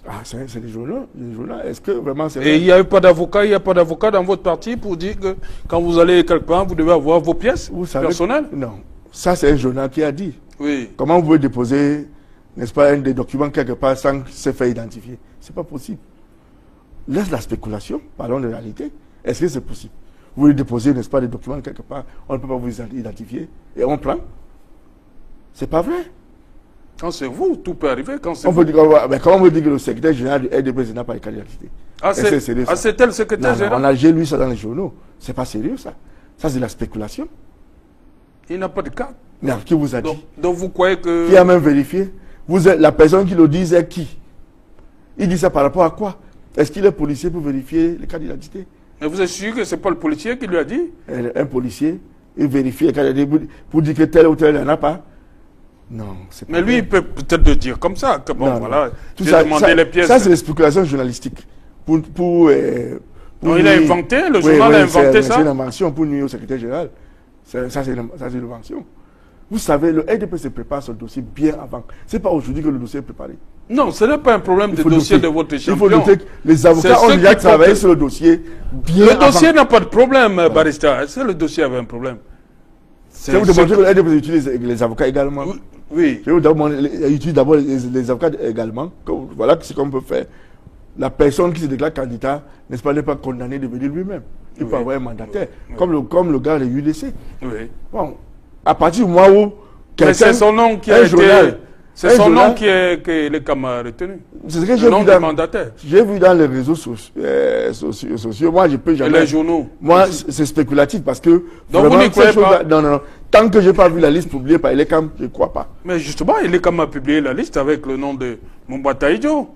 Ah, c'est des journaux. Est-ce que vraiment c'est... Et il n'y a pas d'avocat, il n'y a pas d'avocat dans votre parti pour dire que quand vous allez quelque part, vous devez avoir vos pièces personnelles? Non. Ça, c'est un journal qui a dit. Oui. Comment vous pouvez déposer, n'est-ce pas, un des documents quelque part sans se faire identifier? C'est pas possible. Laisse la spéculation, parlons de réalité. Est-ce que c'est possible? Vous voulez déposer, n'est-ce pas, des documents quelque part, on ne peut pas vous identifier, et on prend? C'est pas vrai. Quand c'est vous, tout peut arriver. Quand c'est on vous. peut dire, mais comment vous dites que le secrétaire général du RDP n'a pas de carte d'identité? C'est tel secrétaire général? On a lu ça dans les journaux. C'est pas sérieux, ça. Ça, c'est de la spéculation. Il n'a pas de carte. Mais qui vous a dit? Donc vous croyez que... Qui a même vérifié? Vous êtes la personne qui le dit, c'est qui? Il dit ça par rapport à quoi? Est-ce qu'il est policier pour vérifier les cartes d'identité? Mais vous êtes sûr que ce n'est pas le policier qui lui a dit? Un policier, il vérifie les cartes d'identité pour dire que tel ou tel n'en a pas? Non, c'est pas. Mais lui, il peut peut-être le dire comme ça. Que bon, non, voilà, tout ça, les pièces. Ça, c'est des spéculations journalistiques. Donc il a inventé, le journal a inventé ça? C'est une invention pour nuire au secrétaire général. Ça, c'est une invention. Vous savez, le RDP se prépare son dossier bien avant. Ce n'est pas aujourd'hui que le dossier est préparé. Non, ce n'est pas un problème de dossier de votre champion. Il faut noter que les avocats ont déjà travaillé sur le dossier bien avant. Le dossier n'a pas de problème, Barista. Est-ce que le dossier avait un problème? Je vais vous demander que le RDP utilise les avocats également. Oui. Je vais vous demander, utilise d'abord les avocats également. Voilà ce qu'on peut faire. La personne qui se déclare candidat, n'est-ce pas, n'est pas condamnée de venir lui-même. Il peut avoir un mandataire, comme le gars de l'UDC. Oui. Bon, à partir du moment où c'est son nom qui a été... C'est son nom que les camarades retenu. C'est ce que j'ai vu mandataire. J'ai vu dans les réseaux sociaux. Moi, je peux jamais... Et les journaux. Moi, c'est spéculatif parce que... Donc vous n'y croyez pas? Non. Tant que je n'ai pas vu la liste publiée par Elekam, je ne crois pas. Mais justement, Elekam a publié la liste avec le nom de Mumbata Ijo.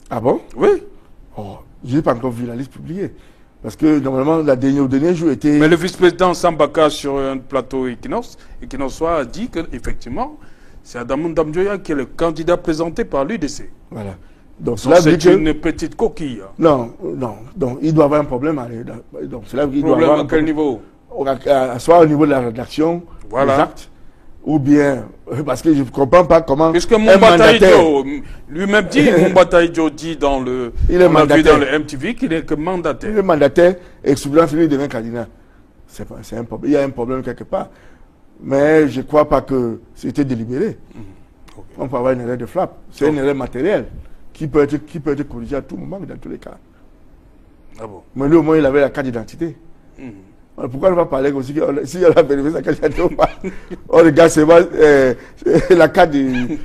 Ah bon? Oui. Oh, je n'ai pas encore vu la liste publiée. Parce que normalement, le dernier jour était... Mais le vice-président Sambaka sur un plateau Equinox a dit qu'effectivement, c'est Adamou Ndamjoya qui est le candidat présenté par l'UDC. Voilà. Donc c'est une petite coquille. Non. Donc il doit avoir un problème. Donc cela il doit avoir à quel niveau? Soit au niveau de la rédaction, voilà. Des actes, ou bien... Parce que je ne comprends pas comment... Puisque Mumbata Ijo, lui-même dit, Mumbata Ijo dit dans le... Il est mandataire. Vu dans le MTV qu'il est que mandataire. Il est mandataire et souvent il devient candidat. Il y a un problème quelque part. Mais je ne crois pas que c'était délibéré. Okay. On peut avoir une erreur de frappe. C'est une erreur matérielle qui peut être corrigée à tout moment, dans tous les cas. Ah bon? Mais lui, au moins, il avait la carte d'identité. Pourquoi ne pas parler aussi si on a vérifié sa carte d'identité ou pas? On regarde seulement la carte du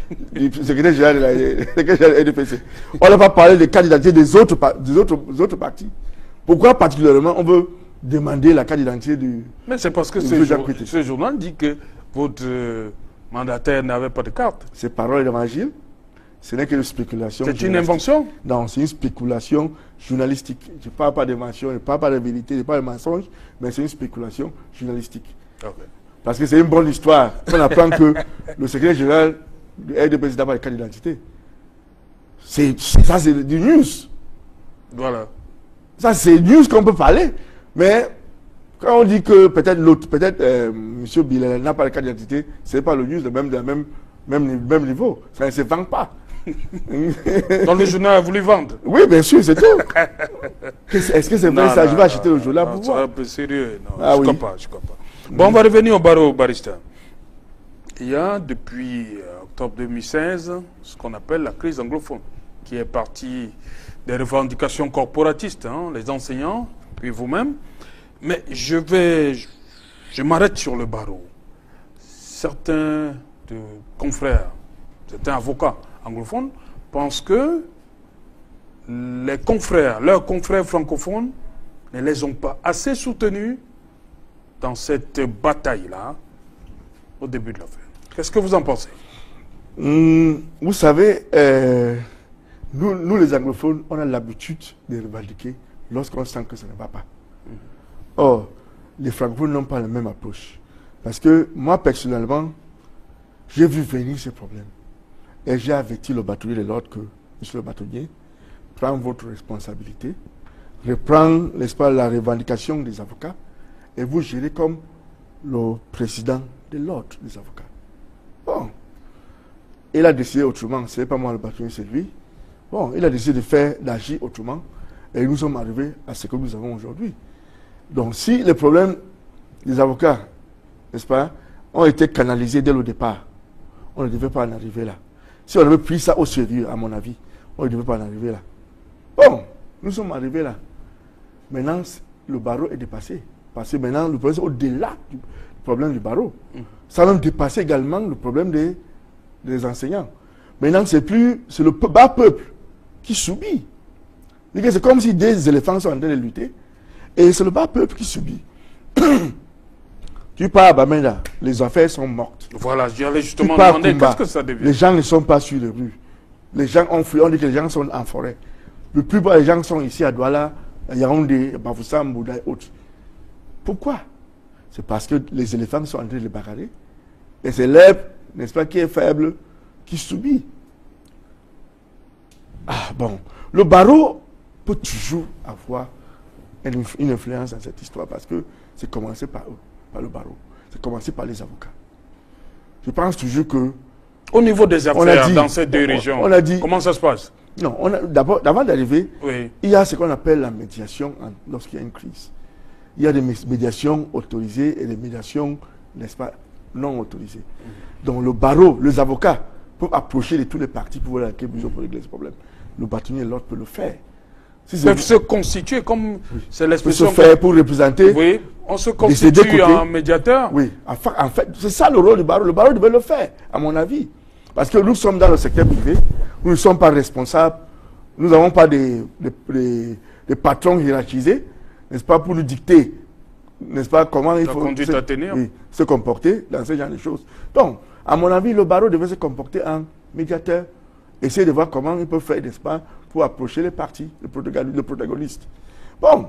secrétaire général de la RDPC. On n'a pas parlé des cartes d'identité des autres partis. Pourquoi particulièrement on veut demander la carte d'identité du... Mais c'est parce que ce journal dit que votre mandataire n'avait pas de carte. C'est parole d'évangile. Ce n'est que une spéculation. C'est une invention? Non, c'est une spéculation journalistique. Je ne parle pas d'invention, je ne parle pas de vérité, je ne parle pas de mensonge, mais c'est une spéculation journalistique. Okay. Parce que c'est une bonne histoire. On apprend que le secrétaire général du RDP n'a pas de carte d'identité. Ça, c'est du news. Voilà. Ça, c'est news qu'on peut parler. Mais quand on dit que peut-être l'autre, M. Bilal n'a pas de carte d'identité, ce n'est pas le news de même niveau. Ça ne se vend pas. Donc le journal a voulu vendre? Oui, bien sûr, c'est tout. Est-ce que c'est vrai ça? Je vais acheter le journal pour voir. C'est un peu sérieux. Non, je ne crois pas. Bon, on va revenir au barreau, Barista. Il y a depuis octobre 2016 ce qu'on appelle la crise anglophone, qui est partie des revendications corporatistes, les enseignants, puis vous-même. Mais je m'arrête sur le barreau. Certains confrères, certains avocats anglophones pensent que leurs confrères francophones ne les ont pas assez soutenus dans cette bataille-là au début de l'affaire. Qu'est-ce que vous en pensez? Vous savez, nous les anglophones, on a l'habitude de revendiquer lorsqu'on sent que ça ne va pas. Or, les francophones n'ont pas la même approche. Parce que moi, personnellement, j'ai vu venir ces problèmes. Et j'ai averti le bâtonnier de l'ordre que, monsieur le bâtonnier, prends votre responsabilité, reprends, n'est-ce pas, la revendication des avocats, et vous gérez comme le président de l'ordre des avocats. Bon. Il a décidé autrement, ce n'est pas moi le bâtonnier, c'est lui. Bon, il a décidé d'agir autrement, et nous sommes arrivés à ce que nous avons aujourd'hui. Donc, si les problèmes des avocats, n'est-ce pas, ont été canalisés dès le départ, on ne devait pas en arriver là. Si on avait pris ça au sérieux, à mon avis, on ne devait pas en arriver là. Bon, nous sommes arrivés là. Maintenant, le barreau est dépassé. Parce que maintenant, le problème est au-delà du problème du barreau. Ça a même dépassé également le problème des enseignants. Maintenant, c'est le bas peuple qui subit. C'est comme si des éléphants sont en train de lutter. Et c'est le bas peuple qui subit. Tu pars à Bamenda, les affaires sont mortes. Voilà, j'allais justement demander qu'est-ce que ça devient. Les gens ne sont pas sur les rues. Les gens ont fui, on dit que les gens sont en forêt. Le plus bas, les gens sont ici à Douala, à Yaoundé, à Bafoussam, Bouddha et autres. Pourquoi? C'est parce que les éléphants sont en train de les barrer. Et c'est l'herbe, n'est-ce pas, qui est faible, qui subit. Ah bon, le barreau peut toujours avoir une influence dans cette histoire parce que c'est commencé par eux, par le barreau. C'est commencé par les avocats. Je pense toujours que... Au niveau des affaires dans ces deux régions, on a dit, comment ça se passe? Non, d'abord d'arriver, oui, il y a ce qu'on appelle la médiation lorsqu'il y a une crise. Il y a des médiations autorisées et des médiations, n'est-ce pas, non autorisées. Donc le barreau, les avocats peuvent approcher de tous les partis pour voir laquelle besoin pour régler ce problème. Le bâtonnier, l'autre peut le faire. Peuvent se constituer comme c'est l'expression. Se faire pour représenter. Oui, on se constitue en médiateur. Oui, en fait, c'est ça le rôle du barreau. Le barreau devait le faire, à mon avis. Parce que nous sommes dans le secteur privé, nous ne sommes pas responsables, nous n'avons pas des patrons hiérarchisés, n'est-ce pas, pour nous dicter, n'est-ce pas, comment il faut se comporter dans ce genre de choses. Donc, à mon avis, le barreau devait se comporter en médiateur, essayer de voir comment il peut faire, n'est-ce pas, pour approcher les partis, le protagoniste. Bon,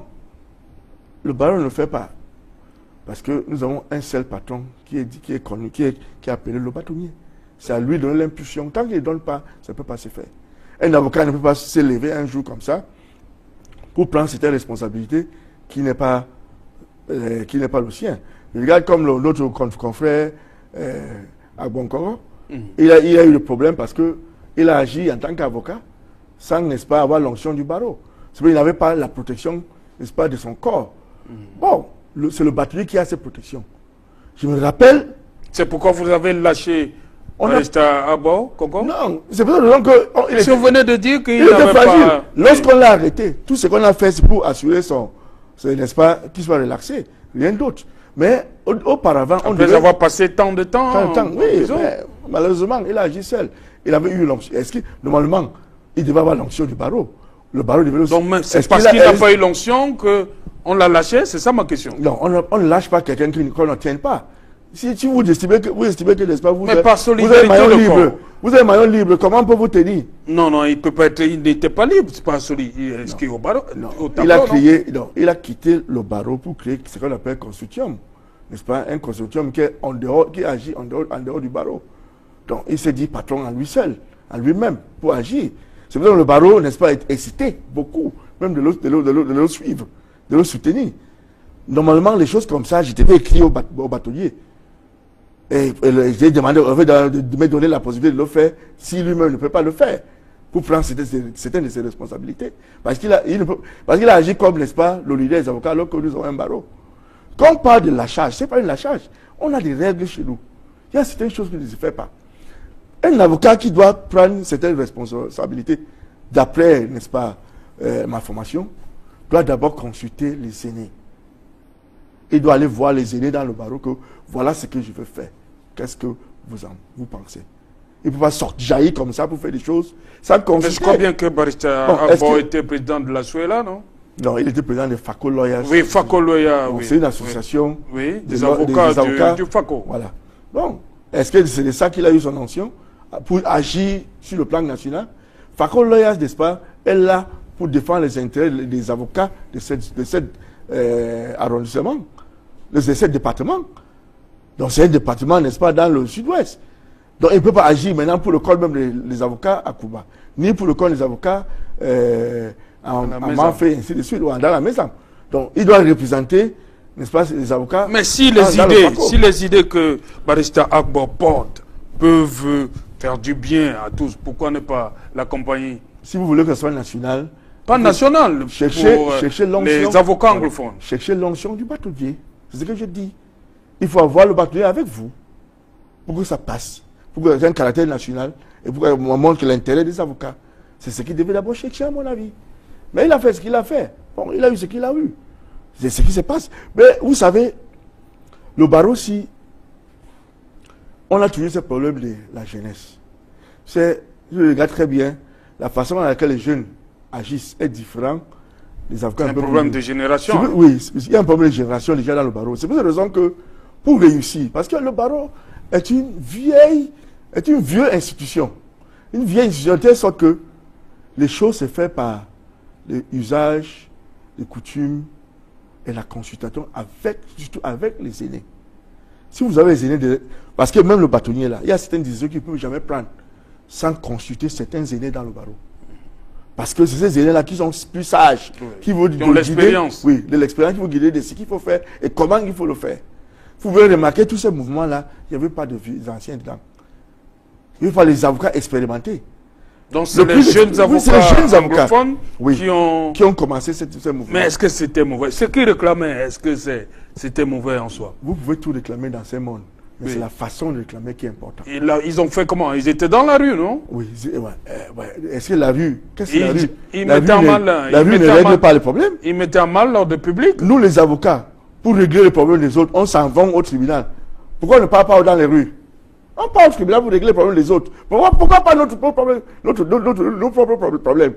le barreau ne le fait pas, parce que nous avons un seul patron qui est connu, qui est appelé le bâtonnier. C'est à lui de donner l'impulsion. Tant qu'il ne donne pas, ça ne peut pas se faire. Un avocat ne peut pas se lever un jour comme ça pour prendre cette responsabilité qui n'est pas le sien. Je regarde comme notre confrère à Bonkoro, il a eu le problème parce qu'il a agi en tant qu'avocat sans, n'est-ce pas, avoir l'onction du barreau. C'est parce qu'il n'avait pas la protection, n'est-ce pas, de son corps. Bon, c'est le bâtonnier qui a cette protection. Je me rappelle... C'est pourquoi vous avez lâché... Non, c'est pour ça que... Si vous venez de dire qu'il n'avait pas... Lorsqu'on l'a arrêté, tout ce qu'on a fait, c'est pour assurer n'est-ce pas, qu'il soit relaxé. Rien d'autre. Mais auparavant... Après avoir passé tant de temps... Oui, mais malheureusement, il a agi seul. Il avait eu l'onction. Est-ce que, normalement, il devait avoir l'onction du barreau? Le barreau devait aussi... Donc, c'est parce qu'il n'a pas eu l'onction qu'on l'a lâché? C'est ça ma question. Non, on ne lâche pas quelqu'un qu'on ne tienne pas. Si vous estimez que, n'est-ce pas, vous avez maillot libre. Vous avez maillot libre, comment peut vous tenir? Non, il peut pas être, il n'était pas libre, c'est pas solide. Il au barreau. Non, il a quitté le barreau pour créer ce qu'on appelle consortium. N'est-ce pas? Un consortium qui agit en dehors du barreau. Donc il s'est dit patron à lui seul, à lui-même, pour agir. C'est pour ça que le barreau, n'est-ce pas, est excité beaucoup, même de le suivre, de le soutenir. Normalement, les choses comme ça, je devais écrire au bâtonnier. Et j'ai demandé de me donner la possibilité de le faire si lui-même ne peut pas le faire, pour prendre certaines de ses responsabilités. Parce qu'il a agi comme, n'est-ce pas, le leader des avocats, alors que nous avons un barreau. Quand on parle de lâchage, ce n'est pas une lâchage. On a des règles chez nous. Il y a certaines choses qui ne se font pas. Un avocat qui doit prendre certaines responsabilités, d'après, n'est-ce pas, ma formation, doit d'abord consulter les aînés. Il doit aller voir les aînés dans le barreau que voilà ce que je veux faire. Qu'est-ce que vous pensez? Il ne peut pas jaillir comme ça pour faire des choses sans consulter. Mais je crois bien que Barista Agbo était président de la Suela, non? Non, il était président de FACO Lawyers. Oui, FACO Lawyers. Oui. C'est une association des avocats du FACO. Voilà. Bon, est-ce que c'est de ça qu'il a eu son onction pour agir sur le plan national? FACO Lawyers, n'est-ce pas, est là pour défendre les intérêts des avocats de cet arrondissement. ces 7 départements. Donc c'est un département, n'est-ce pas, dans le sud-ouest. Donc il ne peut pas agir maintenant pour le corps même des avocats à Cuba, ni pour le corps des avocats en Manfé, ainsi de suite, ou dans la maison. Donc il doit représenter, n'est-ce pas, les avocats. Mais si les idées que Barrister Agbo porte peuvent faire du bien à tous, pourquoi ne pas l'accompagner? Si vous voulez que ce soit national. Pas national, cherchez les avocats anglophones. Cherchez l'onction du bâtonnier. C'est ce que je dis. Il faut avoir le bâtonnier avec vous pour que ça passe, pour que c'est un caractère national et pour qu'on montre l'intérêt des avocats. C'est ce qu'il devait d'abord chercher, à mon avis. Mais il a fait ce qu'il a fait. Bon, il a eu ce qu'il a eu. C'est ce qui se passe. Mais vous savez, le barreau, si on a toujours ce problème de la jeunesse. Je regarde très bien la façon dans laquelle les jeunes agissent est différente des avocats. C'est un problème de génération. Oui, il y a un problème de génération déjà dans le barreau. C'est pour cette raison que, pour réussir, parce que le barreau est une vieille institution. Une vieille institution, de telle sorte que les choses se font par les usages, les coutumes et la consultation surtout avec les aînés. Si vous avez les aînés, parce que même le bâtonnier là, il y a certaines décisions qu'il ne peut jamais prendre sans consulter certains aînés dans le barreau. Parce que c'est ces aînés-là qui sont plus sages, qui vont ont l'expérience. Oui, de l'expérience qui vont guider de ce qu'il faut faire et comment il faut le faire. Vous pouvez remarquer tous ces mouvements-là, il n'y avait pas de anciens dedans. Il faut les avocats expérimentés. Donc c'est les jeunes avocats anglophones qui ont commencé ces mouvements. Mais est-ce que c'était mauvais? Ce qu'ils réclamaient, est-ce que c'était mauvais en soi? Vous pouvez tout réclamer dans ce monde. Mais c'est la façon de réclamer qui est importante. Et là, ils ont fait comment? Ils étaient dans la rue, non? Oui. Est-ce que la rue... Qu'est-ce que la rue? La rue ne règle pas les problèmes. Ils mettaient en mal l'ordre public. Nous, les avocats, pour régler les problèmes des autres, on s'en va au tribunal. Pourquoi on ne parle pas dans les rues? On parle au tribunal pour régler les problèmes des autres. Pourquoi pas nos propres problèmes?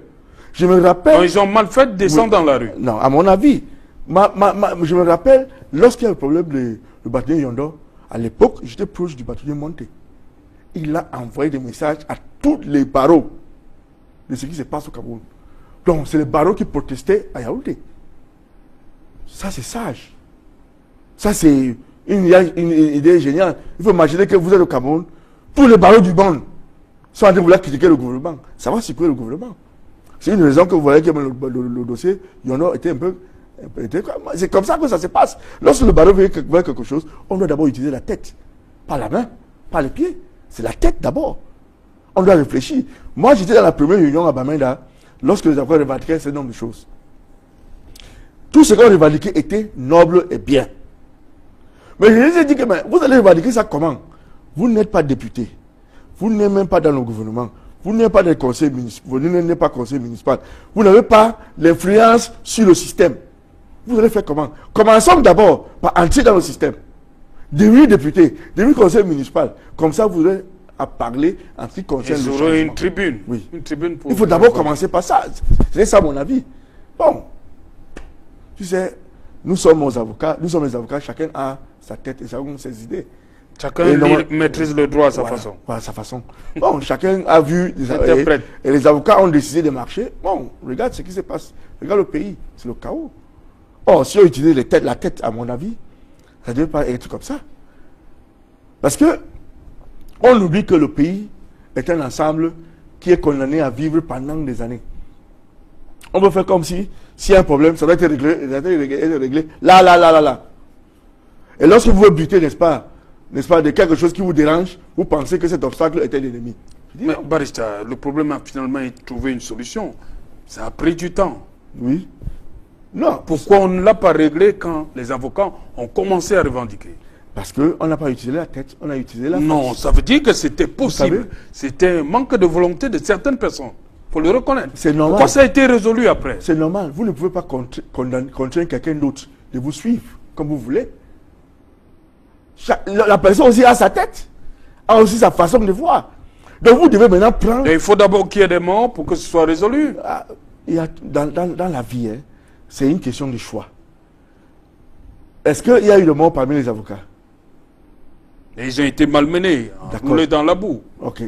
Je me rappelle... Non, ils ont mal fait de descendre dans la rue. Non, à mon avis. Je me rappelle, lorsqu'il y a le problème du bâtonnier Yondo, à l'époque, j'étais proche du bâtonnier Monté. Il a envoyé des messages à tous les barreaux de ce qui se passe au Cameroun. Donc, c'est les barreaux qui protestaient à Yaoundé. Ça, c'est sage. Ça, c'est une idée géniale. Il faut imaginer que vous êtes au Cameroun, tous les barreaux du monde sont en train de vouloir critiquer le gouvernement. Ça va secouer le gouvernement. C'est une raison que vous voyez que le dossier Yondo était un peu... C'est comme ça que ça se passe. Lorsque le barreau veut quelque chose, on doit d'abord utiliser la tête. Pas la main, pas les pieds. C'est la tête d'abord. On doit réfléchir. Moi, j'étais dans la première réunion à Bamenda, lorsque les avocats revendiquaient ce nombre de choses. Tout ce qu'on revendiquait était noble et bien. Mais je les ai dit que vous allez revendiquer ça comment? Vous n'êtes pas député. Vous n'êtes même pas dans le gouvernement. Vous n'êtes pas dans le conseil municipal. Vous n'êtes pas conseil municipal. Vous n'avez pas l'influence sur le système. Vous allez faire comment? Commençons d'abord par entrer dans le système. Devenir député, devenir conseil municipal. Comme ça, vous aurez à parler en ce qui concerne le changement. Une tribune. Oui. Une tribune pour... Il faut d'abord commencer par ça. C'est ça mon avis. Bon. Tu sais, nous sommes les avocats, chacun a sa tête et chacun ses idées. Chacun maîtrise le droit à sa façon. Voilà, sa façon. Bon, chacun a vu et les avocats ont décidé de marcher. Bon, regarde ce qui se passe. Regarde le pays. C'est le chaos. Or, si on utilise la tête, à mon avis, ça ne devait pas être comme ça. Parce que on oublie que le pays est un ensemble qui est condamné à vivre pendant des années. On peut faire comme s'il y a un problème, ça doit être réglé là. Et lorsque vous butez, n'est-ce pas, de quelque chose qui vous dérange, vous pensez que cet obstacle était l'ennemi. Mais Barrister, le problème a finalement trouvé une solution. Ça a pris du temps. Oui. Non. Pourquoi on ne l'a pas réglé quand les avocats ont commencé à revendiquer? Parce qu'on n'a pas utilisé la tête, on a utilisé la force. Non, ça veut dire que c'était possible. C'était un manque de volonté de certaines personnes. Il faut le reconnaître. C'est normal. Pourquoi ça a été résolu après? C'est normal. Vous ne pouvez pas contraindre quelqu'un d'autre de vous suivre comme vous voulez. La personne aussi a sa tête, a aussi sa façon de voir. Donc vous devez maintenant prendre... Et il faut d'abord qu'il y ait des morts pour que ce soit résolu. Dans la vie, c'est une question de choix. Est-ce qu'il y a eu de morts parmi les avocats? Et ils ont été malmenés, roulés dans la boue. Ok.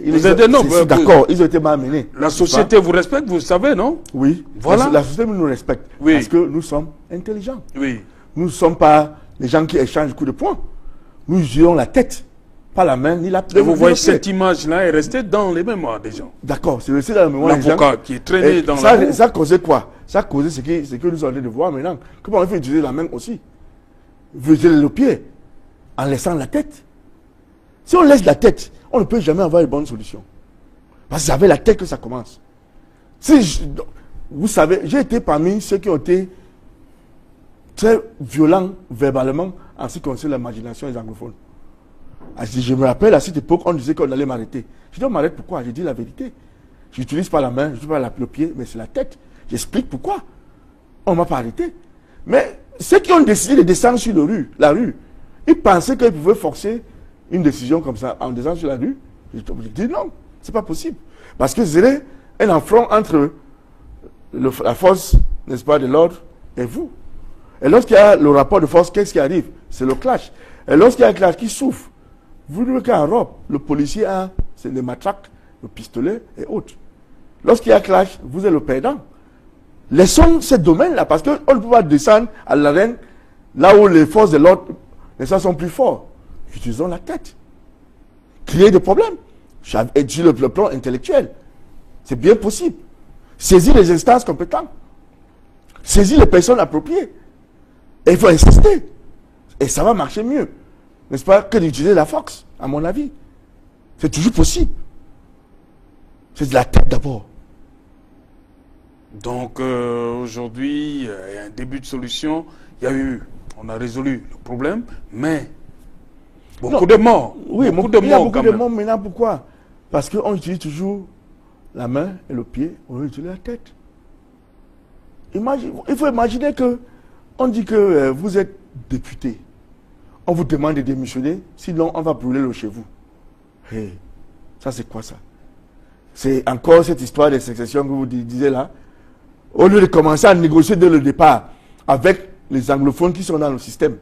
D'accord, ils ont été malmenés. La société vous respecte, vous savez, non? Oui. Voilà. La société nous respecte. Oui. Parce que nous sommes intelligents. Oui. Nous ne sommes pas les gens qui échangent coups de poing. Nous utilisons la tête, pas la main ni la tête. Et vous voyez cette image-là est restée dans les mémoires des gens. D'accord, c'est resté dans les mémoires des gens. L'avocat qui est traîné dans ça, la rue. ça causait quoi? Ça causait ce que nous sommes en train de voir maintenant. Comment on fait utiliser la main aussi? Vous utilisez le pied en laissant la tête. Si on laisse la tête, on ne peut jamais avoir une bonne solution. Parce que c'est avec la tête que ça commence. Vous savez, j'ai été parmi ceux qui ont été très violents verbalement en ce qui concerne l'imagination des anglophones. Je me rappelle, à cette époque, on disait qu'on allait m'arrêter. Je dis, on m'arrête pourquoi? J'ai dit la vérité. Je n'utilise pas la main, je n'utilise pas le pied, mais c'est la tête. J'explique pourquoi. On ne m'a pas arrêté. Mais ceux qui ont décidé de descendre sur la rue, ils pensaient qu'ils pouvaient forcer une décision comme ça en descendant sur la rue. Je dis non, c'est pas possible. Parce que c'est un affront entre la force, n'est-ce pas, de l'ordre et vous. Et lorsqu'il y a le rapport de force, qu'est-ce qui arrive? C'est le clash. Et lorsqu'il y a un clash qui souffre, vous ne voyez qu'en Europe, le policier a des matraques, le pistolet et autres. Lorsqu'il y a clash, vous êtes le perdant. Laissons ce domaine-là, parce qu'on ne peut pas descendre à l'arène, là où les forces de l'ordre sont plus forts. Utilisons la tête. Créer des problèmes. Et sur le plan intellectuel. C'est bien possible. Saisir les instances compétentes. Saisir les personnes appropriées. Et il faut insister. Et ça va marcher mieux. N'est-ce pas, que d'utiliser la force, à mon avis. C'est toujours possible. C'est de la tête d'abord. Donc aujourd'hui, il y a un début de solution. On a résolu le problème, mais beaucoup de morts. Oui, beaucoup de morts maintenant. Pourquoi? Parce qu'on utilise toujours la main et le pied, on utilise la tête. Il faut imaginer que on dit que vous êtes député. On vous demande de démissionner, sinon on va brûler le chez vous. Hey, ça c'est quoi ça? C'est encore cette histoire de succession que vous disiez là. Au lieu de commencer à négocier dès le départ avec les anglophones qui sont dans le système,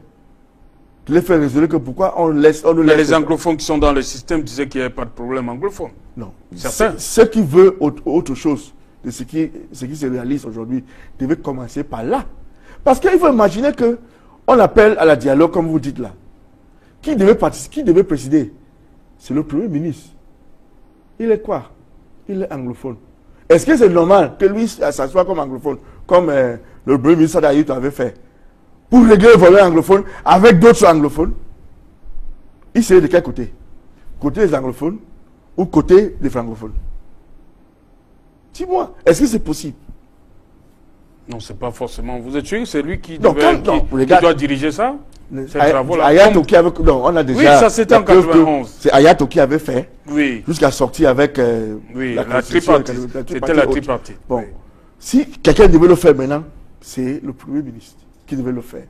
de les faire résoudre que pourquoi on nous laisse... Les anglophones qui sont dans le système disaient qu'il n'y avait pas de problème anglophone. Non. Certains. Ceux qui veulent autre chose de ce qui se réalise aujourd'hui devaient commencer par là. Parce qu'il faut imaginer que on appelle à la dialogue, comme vous dites là. Qui devait participer, qui devait présider? C'est le Premier ministre. Il est quoi? Il est anglophone. Est-ce que c'est normal que lui s'assoie comme anglophone, comme le Premier ministre Sadayut avait fait, pour régler le volet anglophone avec d'autres anglophones? Il serait de quel côté? Côté des anglophones ou côté des francophones? Dis-moi, est-ce que c'est possible? Non, c'est pas forcément. Vous êtes sûr que c'est lui qui doit diriger ça? Ayatoki avait... Non, on a déjà... Oui, ça c'était en 91. C'est Ayatoki qui avait fait. Oui. Jusqu'à sortir avec... la tripartite. C'était la tripartite. Bon. Oui. Si quelqu'un devait le faire maintenant, c'est le Premier ministre qui devait le faire.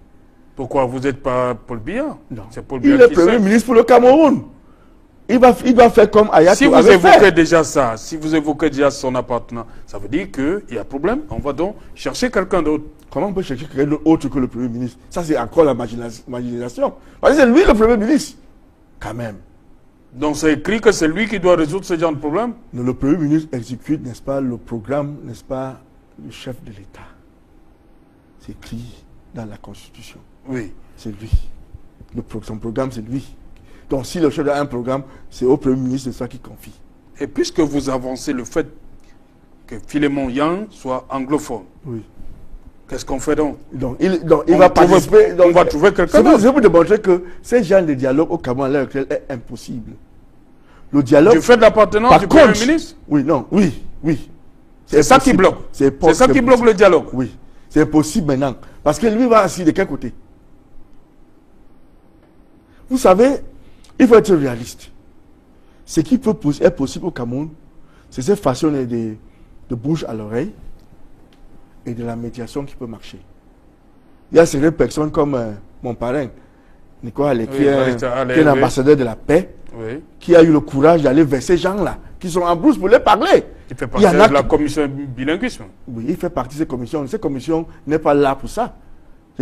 Pourquoi? Vous n'êtes pas Paul Biya? Non. C'est Paul Biya il est Premier ministre pour le Cameroun. Il doit faire comme Ayatoki. Si vous évoquez déjà ça, si vous évoquez déjà son appartenance, ça veut dire qu'il y a problème. On va donc chercher quelqu'un d'autre. Comment on peut chercher quelqu'un d'autre que le Premier ministre? Ça, c'est encore la marginalisation. Parce que c'est lui le Premier ministre. Quand même. Donc c'est écrit que c'est lui qui doit résoudre ce genre de problème? Le Premier ministre exécute, n'est-ce pas, le programme, n'est-ce pas, le chef de l'État. C'est écrit dans la Constitution. Oui. C'est lui. Son programme, c'est lui. Donc si le chef a un programme, c'est au Premier ministre, c'est ça qui confie. Et puisque vous avancez le fait que Philémon Yang soit anglophone, oui. Qu'est-ce qu'on fait donc? Il va participer. On va trouver quelqu'un d'autre. C'est pour démontrer que ce genre de dialogue au Cameroun à l'heure actuelle est impossible. Le dialogue... Du fait de l'appartenance du Premier ministre? Oui, non, oui. C'est ça qui bloque. C'est ça qui bloque le dialogue. Oui, c'est impossible maintenant. Parce que lui va assis de quel côté? Vous savez, il faut être réaliste. Ce qui peut être possible au Cameroun, c'est cette façon de bouche à l'oreille et de la médiation qui peut marcher. Il y a certaines personnes comme mon parrain, Nicolas Alé, qui est un ambassadeur de la paix, qui a eu le courage d'aller vers ces gens-là, qui sont en brousse pour les parler. Il fait partie de la commission bilinguisme. Oui, il fait partie de ces commissions. Cette commission n'est pas là pour ça.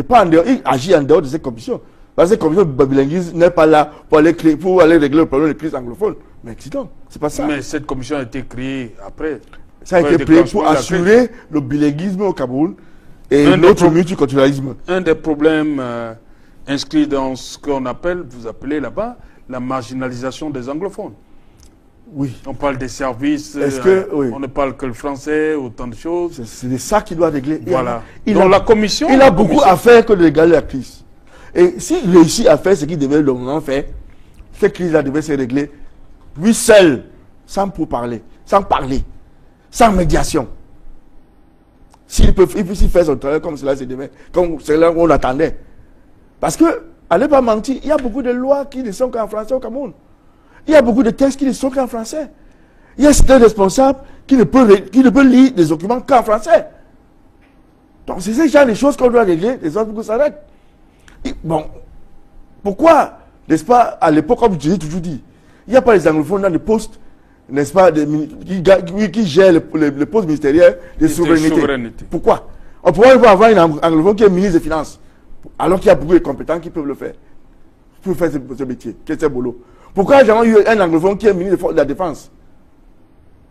Pas en dehors, il agit en dehors de ces commissions. Parce que cette commission bilinguisme n'est pas là pour aller régler le problème de crise anglophone. Mais sinon, c'est pas ça. Mais cette commission a été créée après. Ça a été créé pour assurer le bilinguisme au Cameroun et notre multiculturalisme. Un des problèmes inscrit dans ce qu'on appelle, vous appelez là-bas, la marginalisation des anglophones. Oui. On parle des services, oui. On ne parle que le français, autant de choses. C'est de ça qu'il doit régler. Voilà. Dans la commission... Il a beaucoup à faire que de régaler la crise. Et s'il réussit à faire ce qu'il devait normalement faire, cette crise-là devait se régler lui seul, sans pourparler, sans parler, sans médiation. S'il fait son travail comme cela se devait, comme cela on l'attendait. Parce que, allez pas mentir, il y a beaucoup de lois qui ne sont qu'en français au Cameroun. Il y a beaucoup de textes qui ne sont qu'en français. Il y a certains responsables qui ne peuvent lire des documents qu'en français. Donc c'est ce genre de choses qu'on doit régler, les autres pour que ça s'arrête. Bon, pourquoi, n'est-ce pas, à l'époque, comme je l'ai toujours dit, il n'y a pas les anglophones dans les postes, n'est-ce pas, qui gèrent les postes ministériels de souveraineté. Pourquoi? On pourrait pas avoir un anglophone qui est ministre des Finances, alors qu'il y a beaucoup de compétents qui peuvent le faire. Qui peuvent faire ce métier, qui est ce boulot. Pourquoi j'ai eu un anglophone qui est ministre de la Défense?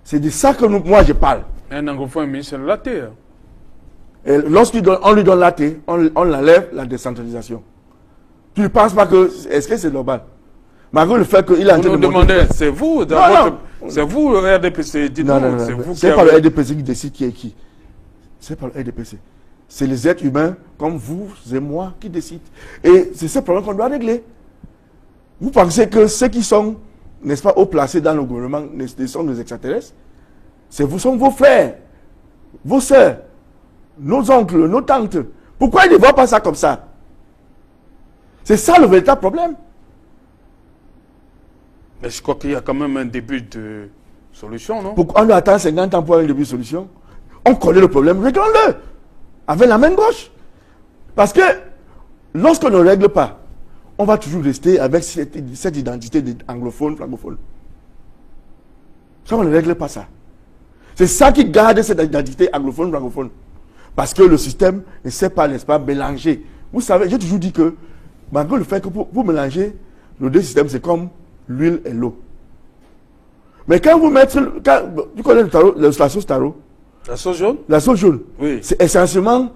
C'est de ça que moi je parle. Un anglophone ministre de la Terre. Et lorsqu'on lui donne la thé, on l'enlève la décentralisation. Tu ne penses pas que... Est-ce que c'est normal? Malgré le fait qu'il a... Vous nous demandez, c'est vous, c'est vous le RDPC, dites-nous. Non. C'est pas le RDPC qui décide qui est qui. C'est pas le RDPC. C'est les êtres humains comme vous et moi qui décident. Et c'est ce problème qu'on doit régler. Vous pensez que ceux qui sont, n'est-ce pas, haut placés dans le gouvernement, sont des extraterrestres? Vous sont vos frères, vos soeurs, nos oncles, nos tantes. Pourquoi ils ne voient pas ça comme ça? C'est ça le véritable problème. Mais je crois qu'il y a quand même un début de solution, non? Pourquoi on doit attendre 50 ans pour avoir un début de solution? On connaît le problème, réglons-le avec la main gauche. Parce que lorsqu'on ne règle pas, on va toujours rester avec cette identité anglophone, francophone. Ça, on ne règle pas ça. C'est ça qui garde cette identité anglophone, francophone. Parce que le système ne sait pas, n'est-ce pas, mélanger. Vous savez, j'ai toujours dit que, malgré le fait que pour mélanger, nos deux systèmes, c'est comme l'huile et l'eau. Mais quand vous mettez, tu connais la sauce taro? La sauce jaune? La sauce jaune. Oui. C'est essentiellement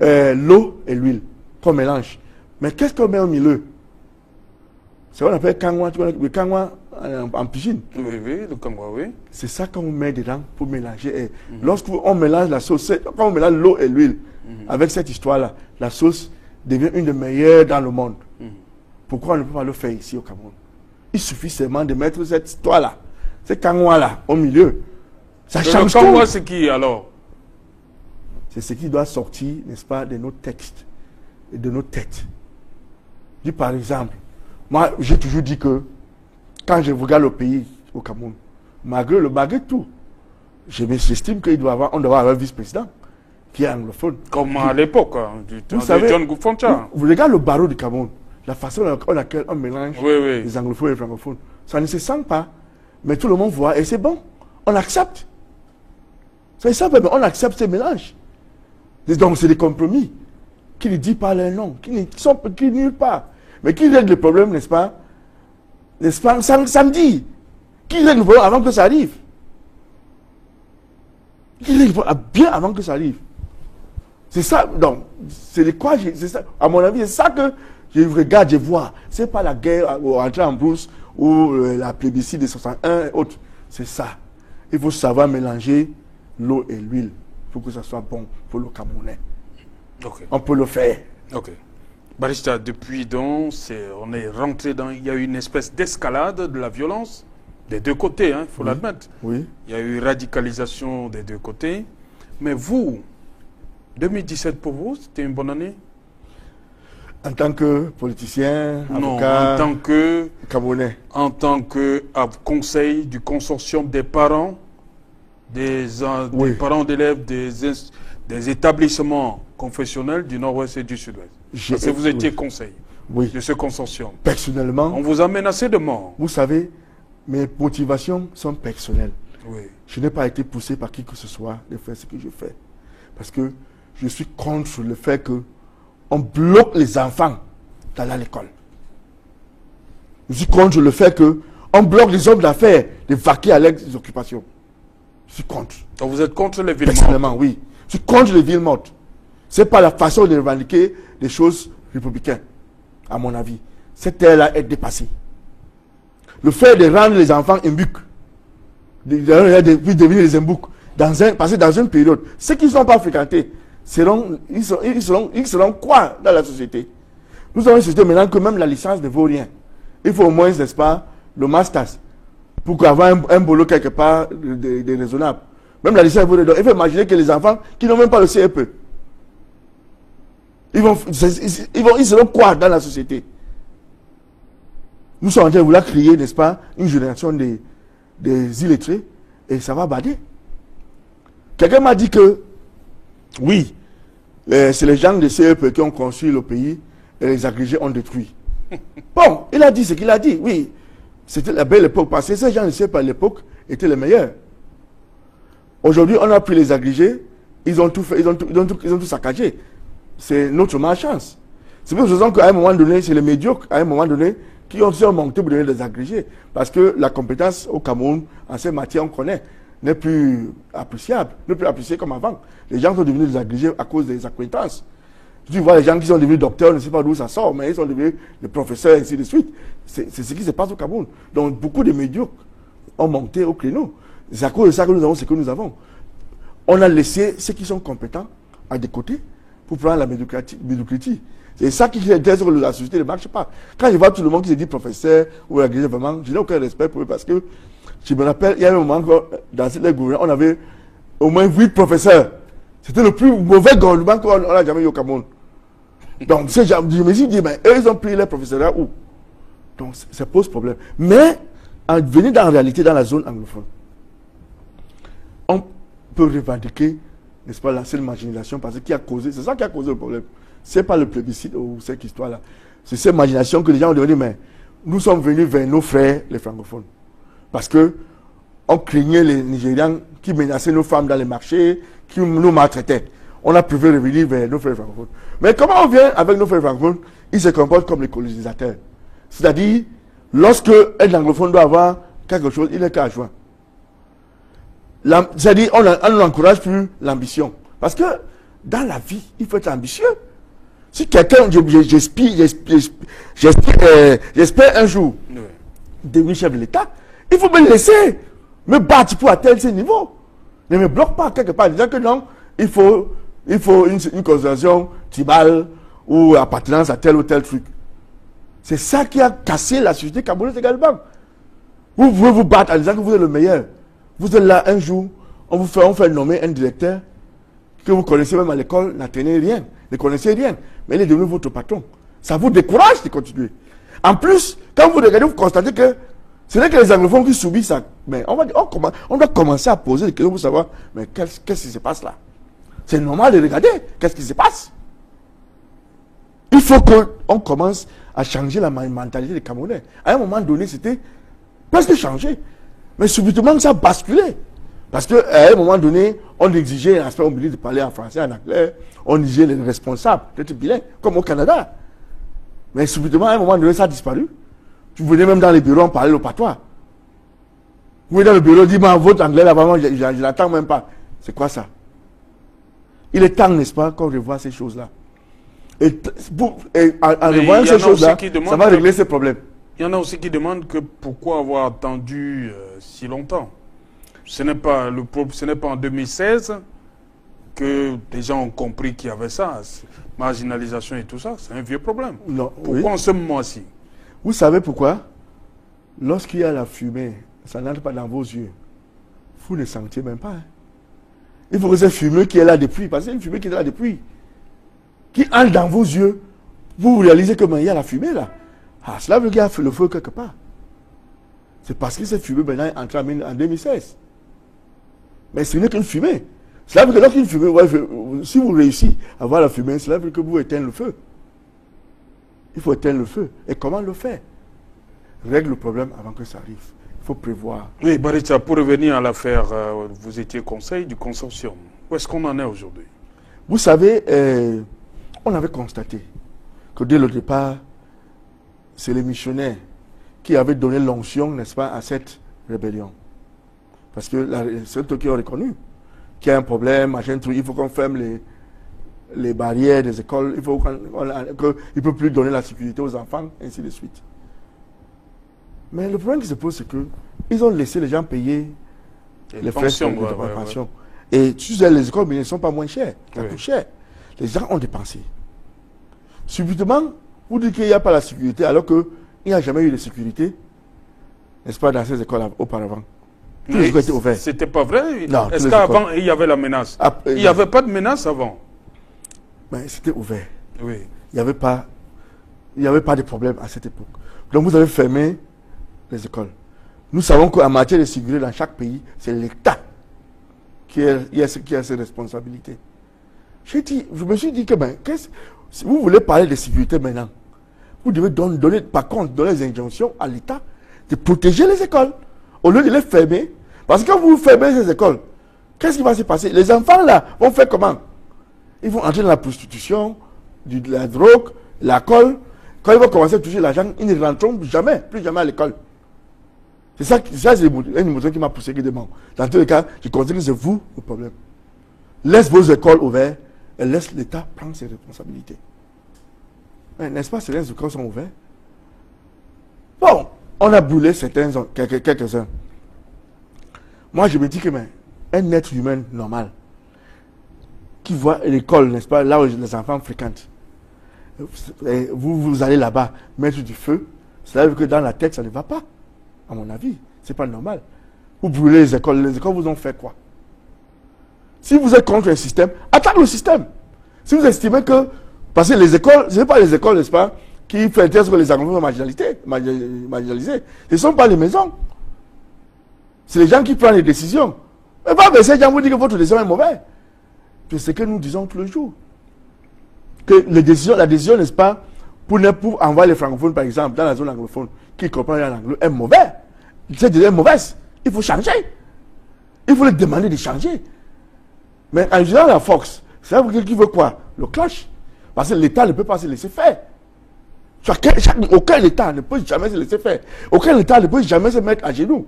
l'eau et l'huile qu'on mélange. Mais qu'est-ce qu'on met au milieu? C'est ce qu'on appelle kangwa, le kangwa en piscine. Oui, le kangwa, oui. C'est ça qu'on met dedans pour mélanger. Lorsqu'on mélange la sauce, quand on mélange l'eau et l'huile, avec cette histoire-là, la sauce devient une des meilleures dans le monde. Pourquoi on ne peut pas le faire ici au Cameroun? Il suffit seulement de mettre cette histoire-là, ce kangwa-là, au milieu. Ça change tout. Le kangwa, c'est qui alors? C'est ce qui doit sortir, n'est-ce pas, de nos textes et de nos têtes. Dis par exemple, moi, j'ai toujours dit que quand je regarde le pays au Cameroun, malgré tout, j'estime qu'on doit avoir un vice-président qui est anglophone. Comme à l'époque, vous savez, John Goufoncha. Vous regardez le barreau du Cameroun, la façon dans laquelle on mélange les anglophones et les francophones, ça ne se sent pas, mais tout le monde voit et c'est bon. On accepte. C'est simple, mais on accepte ces mélanges. Donc c'est des compromis qui ne disent pas leur nom, qui nulle part. Mais qui règle le problème, n'est-ce pas? N'est-ce pas? Samedi. Qui règle le problème avant que ça arrive? Qui règle le problème bien avant que ça arrive? C'est ça, donc, c'est de quoi c'est ça, à mon avis, c'est ça que je regarde, je vois. C'est pas la guerre entrée en brousse ou la plébiscite de 61 et autres. C'est ça. Il faut savoir mélanger l'eau et l'huile pour que ça soit bon pour le Camerounais. Okay. On peut le faire. Ok. Barista, depuis donc, on est rentré dans... Il y a eu une espèce d'escalade de la violence des deux côtés, il faut l'admettre. Oui. Il y a eu radicalisation des deux côtés. Mais vous, 2017 pour vous, c'était une bonne année? En tant que politicien, avocat... Non, en tant que... Camerounais. En tant que conseil du consortium des parents, des parents d'élèves, des établissements confessionnels du Nord-Ouest et du Sud-Ouest. Parce que vous étiez conseil de ce consortium. Personnellement... On vous a menacé de mort. Vous savez, mes motivations sont personnelles. Oui. Je n'ai pas été poussé par qui que ce soit de faire ce que je fais. Parce que je suis contre le fait qu'on bloque les enfants d'aller à l'école. Je suis contre le fait qu'on bloque les hommes d'affaires de vaquer à des occupations. Je suis contre. Donc vous êtes contre les villes mortes? Personnellement, oui. Je suis contre les villes mortes. Ce n'est pas la façon de revendiquer des choses républicaines. à mon avis. Cette ère-là est dépassée. Le fait de rendre les enfants imbucs, de devenir les imboucs, passer dans une période, ceux qui ne sont pas fréquentés, ils seront quoi dans la société? Nous avons une société maintenant que même la licence ne vaut rien. Il faut au moins, n'est-ce pas, le master, pour avoir un boulot quelque part de raisonnable. Même la licence vaut rien. Il faut imaginer que les enfants qui n'ont même pas le CEP, ils seront quoi dans la société? Nous sommes en train de vouloir créer, n'est-ce pas, une génération des illettrés, et ça va bader. Quelqu'un m'a dit que, oui, c'est les gens de CEP qui ont construit le pays, et les agrégés ont détruit. Bon, il a dit ce qu'il a dit, oui. C'était la belle époque, parce que ces gens de CEP à l'époque étaient les meilleurs. Aujourd'hui, on a pris les agrégés, ils ont tout fait, ils ont tout saccagé. C'est notre malchance. C'est pour ça qu'à un moment donné, c'est les médiocres, à un moment donné, qui ont monté pour donner des agrégés. Parce que la compétence au Cameroun, en ces matières, on connaît, n'est plus appréciable, n'est plus appréciée comme avant. Les gens sont devenus des agrégés à cause des acquaintances. Tu vois les gens qui sont devenus docteurs, je ne sais pas d'où ça sort, mais ils sont devenus des professeurs, et ainsi de suite. C'est ce qui se passe au Cameroun. Donc beaucoup de médiocres ont monté au créneau. C'est à cause de ça que nous avons ce que nous avons. On a laissé ceux qui sont compétents à des côtés pour prendre la médiocrité. C'est ça qui fait que la société ne marche pas. Quand je vois tout le monde qui se dit professeur ou agrégé, vraiment, je n'ai aucun respect pour eux parce que je me rappelle, il y a un moment dans les gouvernements, on avait au moins 8 professeurs. C'était le plus mauvais gouvernement qu'on a jamais eu au Cameroun. Donc, je me suis dit, mais eux, ils ont pris les professeurs où? Donc, ça pose problème. Mais, en venir dans la réalité, dans la zone anglophone, on peut revendiquer, n'est-ce pas, la seule marginalisation, parce que c'est ça qui a causé le problème. Ce n'est pas le plébiscite ou cette histoire-là. C'est cette marginalisation que les gens ont dit, mais nous sommes venus vers nos frères, les francophones. Parce que on craignait les Nigérians qui menaçaient nos femmes dans les marchés, qui nous maltraitaient. On a préféré revenir vers nos frères francophones. Mais comment on vient avec nos frères francophones? Ils se comportent comme les colonisateurs. C'est-à-dire, lorsque un anglophone doit avoir quelque chose, il n'est qu'à joindre. C'est-à-dire, on n'encourage plus l'ambition. Parce que dans la vie, il faut être ambitieux. Si quelqu'un, j'espère un jour devenir chef de l'État, il faut me laisser me battre pour atteindre ce niveau. Ne me bloque pas quelque part en disant que non, il faut une considération tribale ou appartenance à tel ou tel truc. C'est ça qui a cassé la société camerounaise également. Vous pouvez vous battre en disant que vous êtes le meilleur. Vous êtes là un jour, on fait nommer un directeur que vous connaissez même à l'école, n'atteignez rien, ne connaissez rien, mais il est devenu votre patron. Ça vous décourage de continuer. En plus, quand vous regardez, vous constatez que ce n'est que les anglophones qui subissent ça. Mais on doit commencer à poser des questions pour savoir, mais qu'est-ce qui se passe là? C'est normal de regarder, qu'est-ce qui se passe? Il faut qu'on commence à changer la mentalité des Camerounais. À un moment donné, c'était presque changé. Mais subitement, ça a basculé. Parce qu'à un moment donné, on exigeait un aspect obligé de parler en français, en anglais. On exigeait les responsables d'être bilingues, comme au Canada. Mais subitement, à un moment donné, ça a disparu. Vous venez même dans les bureaux, on parlait le patois. Vous venez dans le bureau, dites-moi, votre anglais, là, vraiment, je ne l'attends même pas. C'est quoi ça? Il est temps, n'est-ce pas, qu'on revoie ces choses-là. Et en revoyant ces choses-là, ça va régler ces problèmes. Il y en a aussi qui demandent que pourquoi avoir attendu si longtemps. Ce n'est pas en 2016 que les gens ont compris qu'il y avait ça, marginalisation et tout ça. C'est un vieux problème. Non, pourquoi en ce moment-ci? Vous savez pourquoi? Lorsqu'il y a la fumée, ça n'entre pas dans vos yeux. Vous ne sentez même pas. Hein. Il faut que cette fumée qui est là depuis, parce que c'est une fumée qui est là depuis, qui entre dans vos yeux, vous réalisez que il y a la fumée là. Ah, cela veut dire qu'il y a fait le feu quelque part. C'est parce que cette fumée maintenant est entrée en 2016. Mais ce n'est qu'une fumée. Cela veut dire que lorsqu'une fumée, ouais, si vous réussissez à voir la fumée, cela veut dire que vous éteignez le feu. Il faut éteindre le feu. Et comment le faire? Règle le problème avant que ça arrive. Il faut prévoir. Oui, Baritza, pour revenir à l'affaire, vous étiez conseil du consortium. Où est-ce qu'on en est aujourd'hui? Vous savez, on avait constaté que dès le départ, c'est les missionnaires qui avaient donné l'onction, n'est-ce pas, à cette rébellion. Parce que c'est eux qui ont reconnu qu'il y a un problème, machin truc, il faut qu'on ferme les barrières des écoles, il faut qu'il ne peut plus donner la sécurité aux enfants, ainsi de suite. Mais le problème qui se pose, c'est qu'ils ont laissé les gens payer les frais de pension. Et tu sais, les écoles, mais elles ne sont pas moins chères, ça coûte cher. Les gens ont dépensé. Subitement, vous dites qu'il n'y a pas la sécurité, alors qu'il n'y a jamais eu de sécurité, n'est-ce pas, dans ces écoles auparavant. Tous les écoles étaient ouverts. C'était pas vrai? Est-ce qu'avant, il y avait la menace? Il n'y avait pas de menace avant? Mais c'était ouvert. Oui. Il n'y avait pas de problème à cette époque. Donc vous avez fermé les écoles. Nous savons qu'en matière de sécurité dans chaque pays, c'est l'État qui a ses responsabilités. Je me suis dit que si vous voulez parler de sécurité maintenant, vous devez donner des injonctions à l'État de protéger les écoles au lieu de les fermer. Parce que quand vous fermez ces écoles, qu'est-ce qui va se passer? Les enfants là vont faire comment? Ils vont entrer dans la prostitution, de la drogue, l'alcool. Quand ils vont commencer à toucher l'argent, ils ne rentreront plus jamais à l'école. C'est une émotion qui m'a poussé également. Dans tous les cas, je considère que c'est vous le problème. Laisse vos écoles ouvertes et laisse l'État prendre ses responsabilités. N'est-ce pas, ces écoles sont ouvertes? Bon, on a brûlé quelques-uns. Moi, je me dis que un être humain normal qui voit l'école, n'est-ce pas, là où les enfants fréquentent, vous allez là-bas mettre du feu, ça veut dire que dans la tête, ça ne va pas. À mon avis, c'est pas normal. Vous brûlez les écoles vous ont fait quoi? Si vous êtes contre un système, attaque le système. Si vous estimez que, parce que les écoles, ce n'est pas les écoles, n'est-ce pas, qui font que les enfants marginalisés. Ce ne sont pas les maisons. C'est les gens qui prennent les décisions. Mais pas ces gens vous disent que votre décision est mauvaise. C'est ce que nous disons tous les jours. Que la décision, n'est-ce pas, pour envoyer les francophones, par exemple, dans la zone anglophone, qui comprennent l'anglais, est mauvaise. Cette décision est mauvaise. Il faut changer. Il faut les demander de changer. Mais en général, la force, c'est ça qui veut quoi? Le clash. Parce que l'État ne peut pas se laisser faire. Aucun État ne peut jamais se laisser faire. Aucun État ne peut jamais se mettre à genoux.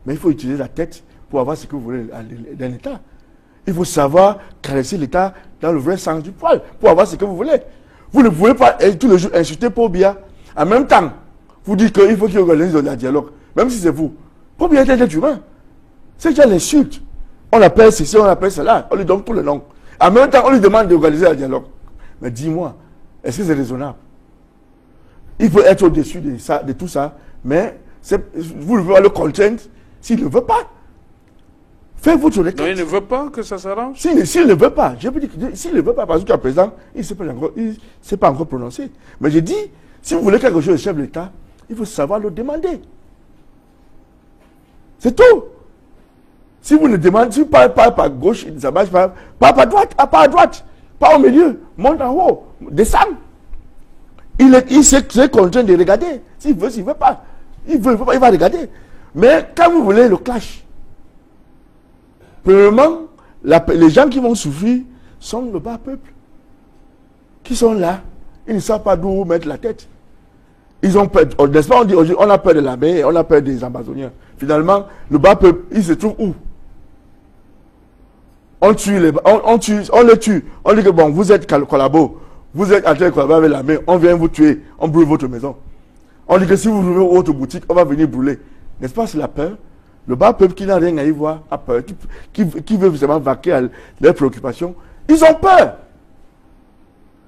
Mais il faut utiliser la tête pour avoir ce que vous voulez d'un État. Il faut savoir caresser l'État dans le vrai sens du poil pour avoir ce que vous voulez. Vous ne pouvez pas tous les jours insulter Paul Biya. En même temps, vous dites qu'il faut qu'il organise un dialogue. Même si c'est vous. Paul Biya est un être humain. C'est déjà l'insulte. On appelle ceci, on appelle cela. On lui donne tout le nom. En même temps, on lui demande d'organiser un dialogue. Mais dis-moi, est-ce que c'est raisonnable? Il faut être au-dessus de tout ça. Mais vous ne pouvez pas le contraindre s'il ne veut pas. Faites votre requête. Non, il ne veut pas que ça s'arrange? S'il ne veut pas, je peux dire que s'il ne veut pas, parce qu'à présent, il ne s'est pas encore prononcé. Mais je dis, si vous voulez quelque chose du chef de l'État, il faut savoir le demander. C'est tout. Si vous ne demandez, si pas par gauche, ça marche pas à droite, pas au milieu, monte en haut, descend. Il s'est contraint de regarder. S'il veut pas. Il va regarder. Mais quand vous voulez le clash, premièrement, les gens qui vont souffrir sont le bas peuple. Qui sont là. Ils ne savent pas d'où mettre la tête. Ils ont peur. N'est-ce pas, on a peur de la mer, on a peur des Amazoniens. Finalement, le bas peuple, il se trouve où? On les tue. On dit que bon, vous êtes collabo. Vous êtes en train de collaborer avec la mer. On vient vous tuer. On brûle votre maison. On dit que si vous brûlez votre boutique, on va venir brûler. N'est-ce pas, c'est la peur? Le bas peuple qui n'a rien à y voir a peur. Qui veut vraiment vaquer à leurs préoccupations. Ils ont peur.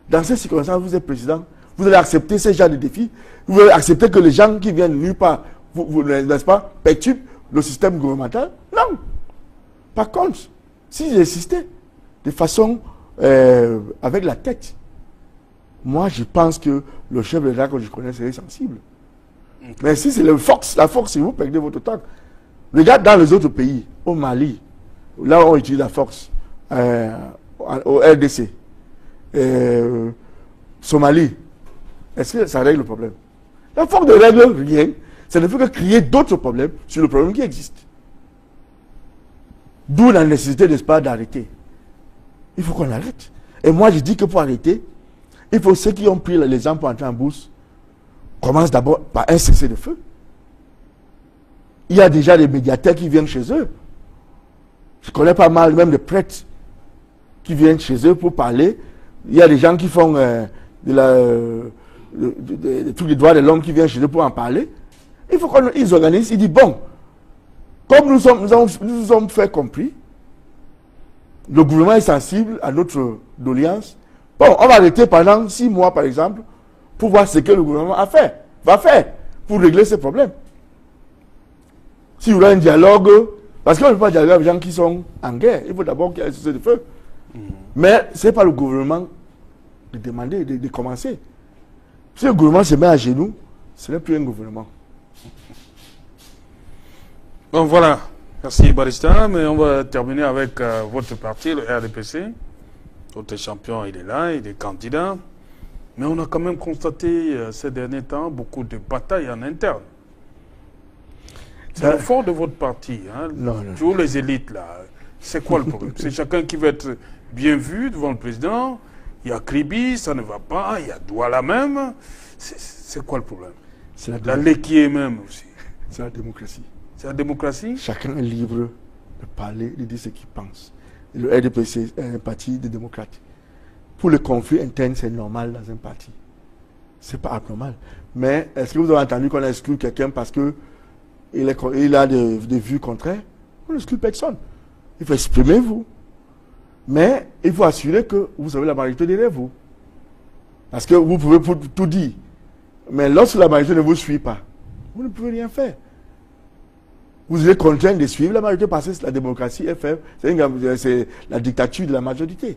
Dans ces circonstances, vous êtes président. Vous allez accepter ces genres de défis. Vous allez accepter que les gens qui viennent nulle part, n'est-ce pas, perturbent le système gouvernemental? Non. Par contre, s'ils insistaient de façon avec la tête, moi je pense que le chef de l'État que je connais serait sensible. Mais si c'est la force, si vous perdez votre temps. Regarde dans les autres pays, au Mali, là où on utilise la force, au RDC, Somalie, est-ce que ça règle le problème? La force ne règle rien, ça ne fait que créer d'autres problèmes sur le problème qui existe. D'où la nécessité, n'est-ce pas, d'arrêter. Il faut qu'on arrête. Et moi, je dis que pour arrêter, il faut ceux qui ont pris les armes pour entrer en bourse commencent d'abord par un cessez-le-feu. Il y a déjà des médiateurs qui viennent chez eux. Je connais pas mal même de prêtres qui viennent chez eux pour parler Il y a des gens qui font des trucs des droits de l'homme qui viennent chez eux pour en parler. Il faut qu'ils organisent. Ils disent, bon, comme nous sommes fait compris, le gouvernement est sensible à notre doléance. Bon, on va arrêter pendant 6 mois, par exemple, pour voir ce que le gouvernement va faire pour régler ces problèmes. S'il y aura un dialogue, parce qu'on ne peut pas dialoguer avec les gens qui sont en guerre, il faut d'abord qu'il y ait un cessez le feu. Mais ce n'est pas le gouvernement de demander, de commencer. Si le gouvernement se met à genoux, ce n'est plus un gouvernement. Bon, voilà. Merci, Barista. Mais on va terminer avec votre parti, le RDPC. Votre champion, il est là, il est candidat. Mais on a quand même constaté ces derniers temps beaucoup de batailles en interne. C'est le fort de votre parti. Hein? Toujours les élites, là. C'est quoi le problème? C'est chacun qui veut être bien vu devant le président. Il y a Kribi, ça ne va pas. Il y a Douala même. C'est quoi le problème? C'est la Lequier même aussi. C'est la démocratie. C'est la démocratie? Chacun est libre de parler, de dire ce qu'il pense. Et le RDPC est un parti de démocrates. Pour le conflit interne, c'est normal dans un parti. C'est pas abnormal. Mais est-ce que vous avez entendu qu'on a exclu quelqu'un parce qu'il a des vues contraires? On n'exclut personne. Il faut exprimer vous. Mais il faut assurer que vous avez la majorité derrière vous. Parce que vous pouvez tout dire. Mais lorsque la majorité ne vous suit pas, vous ne pouvez rien faire. Vous êtes contraint de suivre la majorité parce que la démocratie est faible. C'est la dictature de la majorité.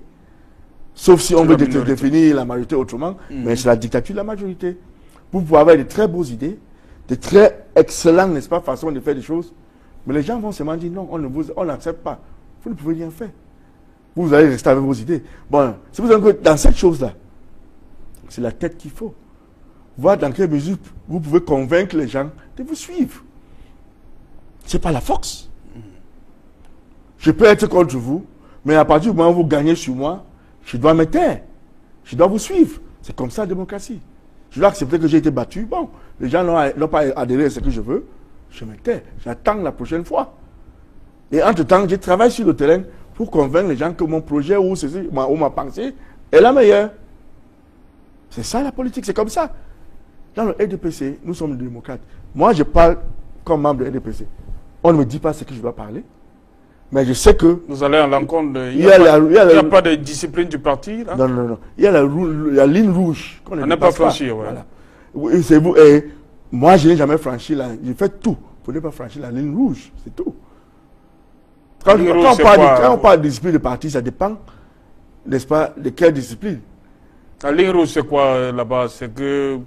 Sauf si on veut définir la majorité autrement, mais c'est la dictature de la majorité. Vous pouvez avoir de très beaux idées, de très excellentes, n'est-ce pas, façons de faire des choses. Mais les gens vont seulement dire non, on n'accepte pas. Vous ne pouvez rien faire. Vous allez rester avec vos idées. Bon, c'est pour ça que dans cette chose-là, c'est la tête qu'il faut. Voir dans quelle mesure vous pouvez convaincre les gens de vous suivre. Ce n'est pas la force. Je peux être contre vous, mais à partir du moment où vous gagnez sur moi, je dois me taire. Je dois vous suivre. C'est comme ça la démocratie. Je dois accepter que j'ai été battu. Bon, les gens n'ont pas adhéré à ce que je veux. Je me tais. J'attends la prochaine fois. Et entre-temps, je travaille sur le terrain pour convaincre les gens que mon projet ou ma pensée est la meilleure. C'est ça la politique, c'est comme ça. Dans le RDPC, nous sommes des démocrates. Moi, je parle comme membre de RDPC. On ne me dit pas ce que je dois parler. Mais je sais que... Vous allez à l'encontre de... Il n'y a pas de discipline du parti, là? Non. Il y a la ligne rouge. On n'a pas franchi, ouais. Voilà. C'est vous, et moi, je n'ai jamais franchi la... J'ai fait tout pour ne pas franchir la ligne rouge. C'est tout. Quand on parle de discipline de parti, ça dépend, n'est-ce pas, de quelle discipline. La ligne rouge, c'est quoi là-bas? C'est que...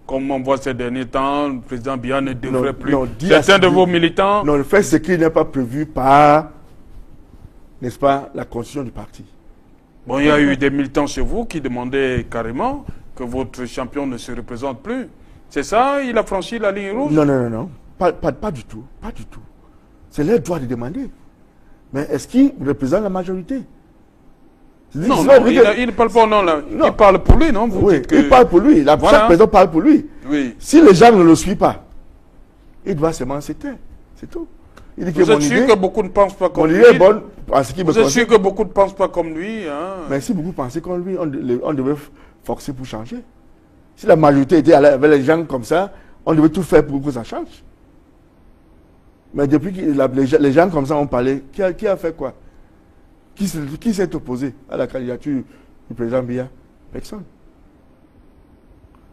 Comme on voit ces derniers temps, le président Biya ne devrait plus. Certains de vos militants... Non, le fait, c'est qu'il n'est pas prévu par, n'est-ce pas, la constitution du parti. Bon, il y a eu des militants chez vous qui demandaient carrément que votre champion ne se représente plus. C'est ça? Il a franchi la ligne rouge? Non. Pas du tout. Pas du tout. C'est leur droit de demander. Mais est-ce qu'il représente la majorité? Non, il ne parle pas au nom là. Non. Il parle pour lui, non? Oui, il parle pour lui. Chaque personne parle pour lui. Oui. Si les gens ne le suivent pas, il doit seulement se taire. C'est tout. Il dit vous êtes sûr que beaucoup ne pensent pas comme lui? Mon idée est bonne en ce qui me concerne. Vous êtes sûr que beaucoup ne pensent pas comme lui? Hein? Mais si beaucoup pensaient comme lui, on devait forcer pour changer. Si la majorité était avec les gens comme ça, on devait tout faire pour que ça change. Mais depuis que les gens comme ça ont parlé, qui a fait quoi? Qui s'est opposé à la candidature du président Biya? Personne.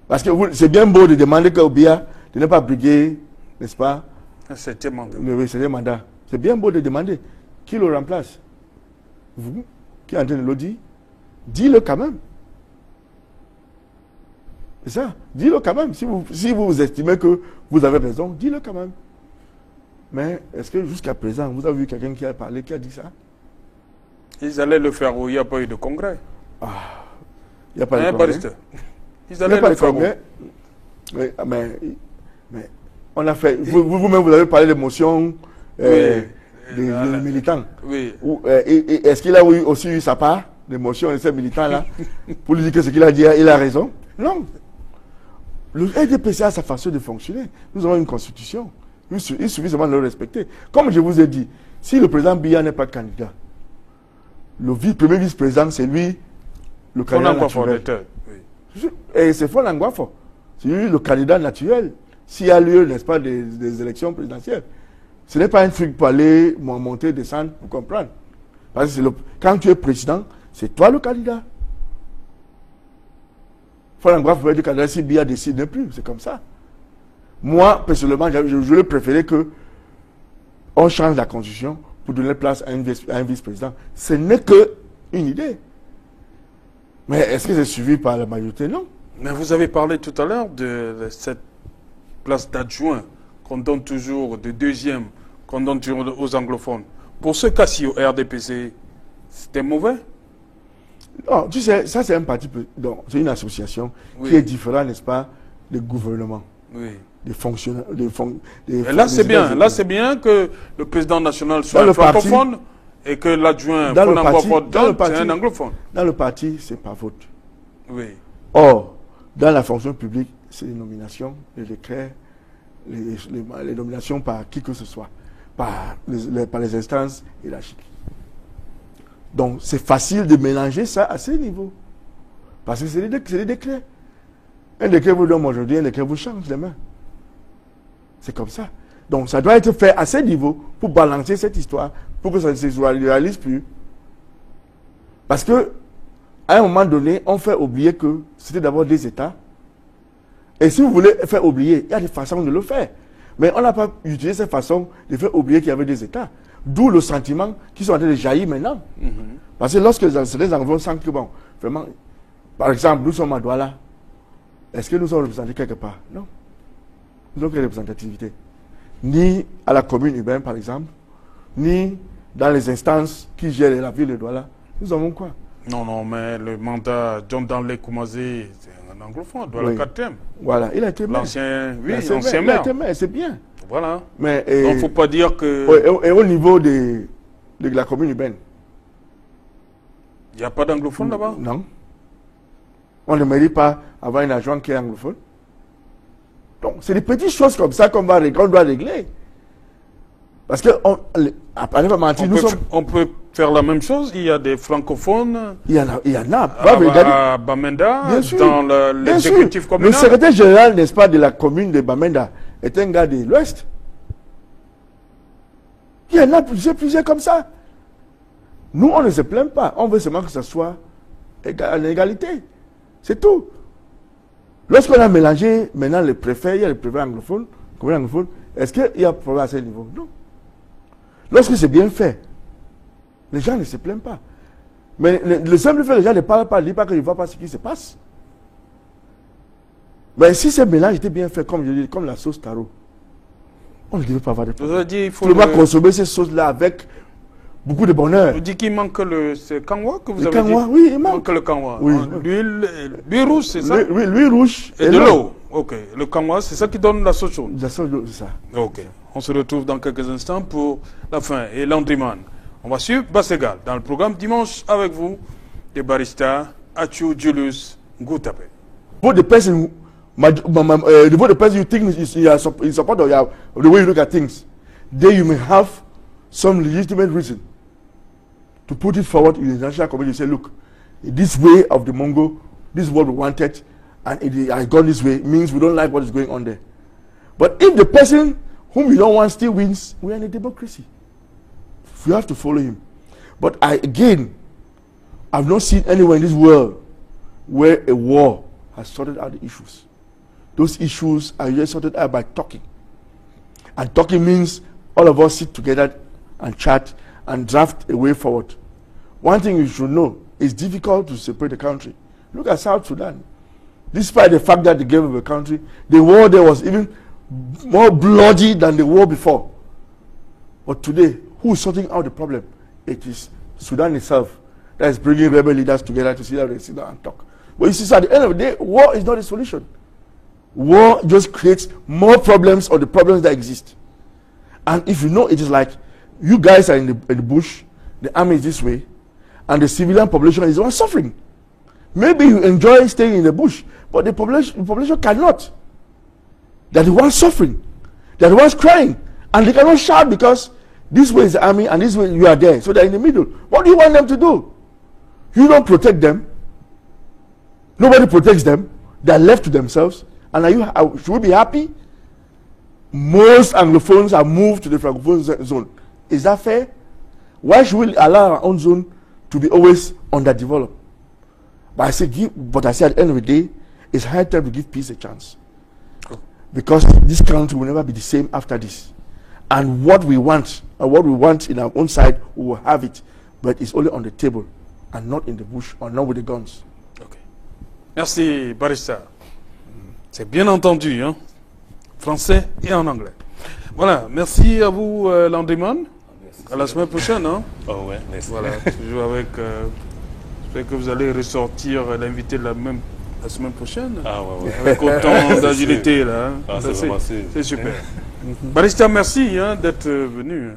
Parce que c'est bien beau de demander qu'au Biya de ne pas briguer, n'est-ce pas? Un 7e mandat. Oui, 7e mandat. C'est bien beau de demander. Qui le remplace? Vous, qui est en train de le dire? Dis-le quand même. C'est ça. Dis-le quand même. Si vous estimez que vous avez raison, dis-le quand même. Mais est-ce que jusqu'à présent, vous avez vu quelqu'un qui a parlé, qui a dit ça? Ils allaient le faire où il n'y a pas eu de congrès. Il n'y a pas de congrès. Ils allaient le faire où? Mais on a fait... Vous-même, vous avez parlé de motions des militants. Oui. Est-ce qu'il a aussi eu sa part, des motions de ces militants-là, pour lui dire que ce qu'il a dit, il a raison? Non. Le RDPC a sa façon de fonctionner. Nous avons une constitution. Il suffit seulement de le respecter. Comme je vous ai dit, si le président Biya n'est pas candidat, le premier vice-président, c'est lui, le candidat naturel. Et c'est Fon Anguafo. C'est lui le candidat naturel. S'il y a lieu, n'est-ce pas, des élections présidentielles. Ce n'est pas un truc pour aller monter, descendre, pour comprendre. Parce que quand tu es président, c'est toi le candidat. Fon Anguafo peut être le candidat si Biya décide ne plus. C'est comme ça. Moi, personnellement, je préférais que on change la constitution pour donner place à un vice-président. Ce n'est qu'une idée. Mais est-ce que c'est suivi par la majorité? Non. Mais vous avez parlé tout à l'heure de cette place d'adjoint qu'on donne toujours, de deuxième, qu'on donne toujours aux anglophones. Pour ce cas-ci au RDPC, c'était mauvais? Non, tu sais, ça c'est un parti, c'est une association qui est différente, n'est-ce pas, du gouvernement. Oui. Des fonctionnaires. Là, c'est bien. Là, c'est bien que le président national soit un francophone et que l'adjoint, c'est un anglophone. Dans le parti, c'est pas vote. Oui. Or, dans la fonction publique, c'est les nominations, les décrets, les nominations par qui que ce soit, par les instances hiérarchiques. Donc, c'est facile de mélanger ça à ces niveaux. Parce que c'est des décrets. Un décret vous donne aujourd'hui, un décret vous change demain. C'est comme ça. Donc, ça doit être fait à ces niveaux pour balancer cette histoire, pour que ça ne se réalise plus. Parce que, à un moment donné, on fait oublier que c'était d'abord des États. Et si vous voulez faire oublier, il y a des façons de le faire. Mais on n'a pas utilisé cette façon de faire oublier qu'il y avait des États. D'où le sentiment qu'ils sont en train de jaillir maintenant. Parce que lorsque les Anglais sentent que, bon, vraiment, par exemple, nous sommes à Douala, est-ce que nous sommes représentés quelque part? Non. Nous n'avons aucune représentativité. Ni à la commune urbaine, par exemple, ni dans les instances qui gèrent la ville de Douala. Nous avons quoi? Non, mais le mandat John Danley Koumaze, c'est un anglophone, Douala 4e. Voilà, il a été maire. L'ancien maire. Il a été maire, c'est bien. Voilà. Mais, donc, il ne faut pas dire que... Et au niveau de la commune urbaine? Il n'y a pas d'anglophone là-bas? Non. On ne mérite pas avoir un adjoint qui est anglophone. Donc, c'est des petites choses comme ça qu'on doit régler. Parce que, on peut faire la même chose. Il y a des francophones. Il y en a. À Bamenda, dans l'exécutif communal. Le secrétaire général, n'est-ce pas, de la commune de Bamenda est un gars de l'Ouest. Il y en a plusieurs comme ça. Nous, on ne se plaint pas. On veut seulement que ça soit en égalité. C'est tout. Lorsqu'on a mélangé maintenant les préfets, il y a les préfets anglophones, est-ce qu'il y a un problème à ce niveau? Non. Lorsque c'est bien fait, les gens ne se plaignent pas. Mais le simple fait que les gens ne parlent pas, ne disent pas qu'ils ne voient pas ce qui se passe. Mais si ce mélange était bien fait, comme je dis, comme la sauce taro, on ne devait pas avoir de problème. Tout le monde consommer ces sauces-là avec beaucoup de bonheur. Vous dites qu'il manque le kanwa que vous avez dit? Oui, il manque le kanwa. Oui. L'huile rouge, c'est ça? Oui, l'huile rouge. Et de l'eau. Ok. Le kanwa, c'est ça qui donne la sauce chaude. La sauce chaude, c'est ça. Ok. On se retrouve dans quelques instants pour la fin. Et Landryman. On va suivre Bassegal dans le programme Dimanche avec vous, des baristas, Achu Julius Goutape. For the person, the person you think is support of the way you look at things, then you may have some legitimate reason to put it forward in the international community. Say, look, this way of the Mongo, this is what we wanted, and it has gone this way, means we don't like what is going on there. But if the person whom you don't want still wins, we are in a democracy. You have to follow him. But I've not seen anywhere in this world where a war has sorted out the issues. Those issues are just sorted out by talking. And talking means all of us sit together and chat and draft a way forward. One thing you should know, it's difficult to separate the country. Look at South Sudan. Despite the fact that they gave up a country, the war there was even more bloody than the war before. But today, who is sorting out the problem? It is Sudan itself that is bringing rebel leaders together to sit down and talk. But you see, at the end of the day, war is not a solution. War just creates more problems or the problems that exist. And if you know, it is like you guys are in the bush, the army is this way, and the civilian population is the one suffering. Maybe you enjoy staying in the bush, but the population cannot. They're the ones suffering. They're the ones crying. And they cannot shout because this way is the army and this way you are there. So they're in the middle. What do you want them to do? You don't protect them. Nobody protects them. They're left to themselves. And should we be happy? Most Anglophones are moved to the Francophone zone. Is that fair? Why should we allow our own zone to be always underdeveloped? But I say at the end of the day, it's high time to give peace a chance. Because this country will never be the same after this. And what we want in our own side, we will have it. But it's only on the table and not in the bush or not with the guns. Okay. Merci, Barista. C'est bien entendu, hein? Français et en anglais. Voilà, merci à vous, Landryman. À la semaine prochaine, hein? Oh ouais, merci. Voilà, toujours avec... j'espère que vous allez ressortir l'invité la semaine prochaine. Ah ouais, ouais. Avec autant d'agilité, là. Hein? Ah, c'est super. Barista, merci hein, d'être venu.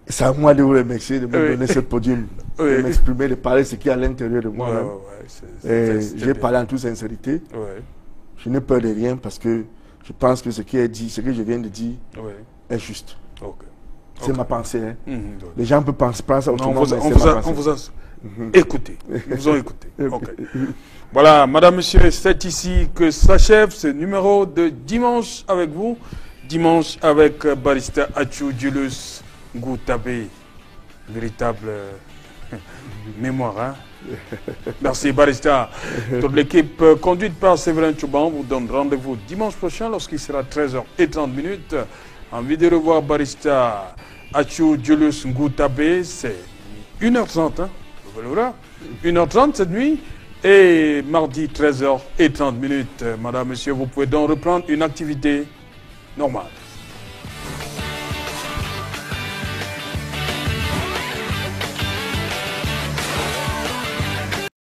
C'est à moi de vous remercier, de me donner ce podium, de m'exprimer, de parler ce qui est à l'intérieur de moi. J'ai parlé en toute sincérité. Je n'ai peur de rien parce que je pense que ce qui est dit, ce que je viens de dire est juste. C'est ma pensée. Hein. Les gens peuvent penser ça autrement. On vous a écouté. Ils vous ont écouté. Voilà, madame, monsieur, c'est ici que s'achève ce numéro de Dimanche avec vous. Dimanche avec Barista Athiou Julius Ngoutabé. Véritable mémoire. Hein? Merci Barista. Toute l'équipe conduite par Séverin Tchouban vous donne rendez-vous dimanche prochain lorsqu'il sera 13h30. Envie de revoir Barista Athiou Julius Ngoutabé, c'est 1h30. Hein? 1h30 cette nuit. Et mardi 13h30. Madame, monsieur, vous pouvez donc reprendre une activité normale.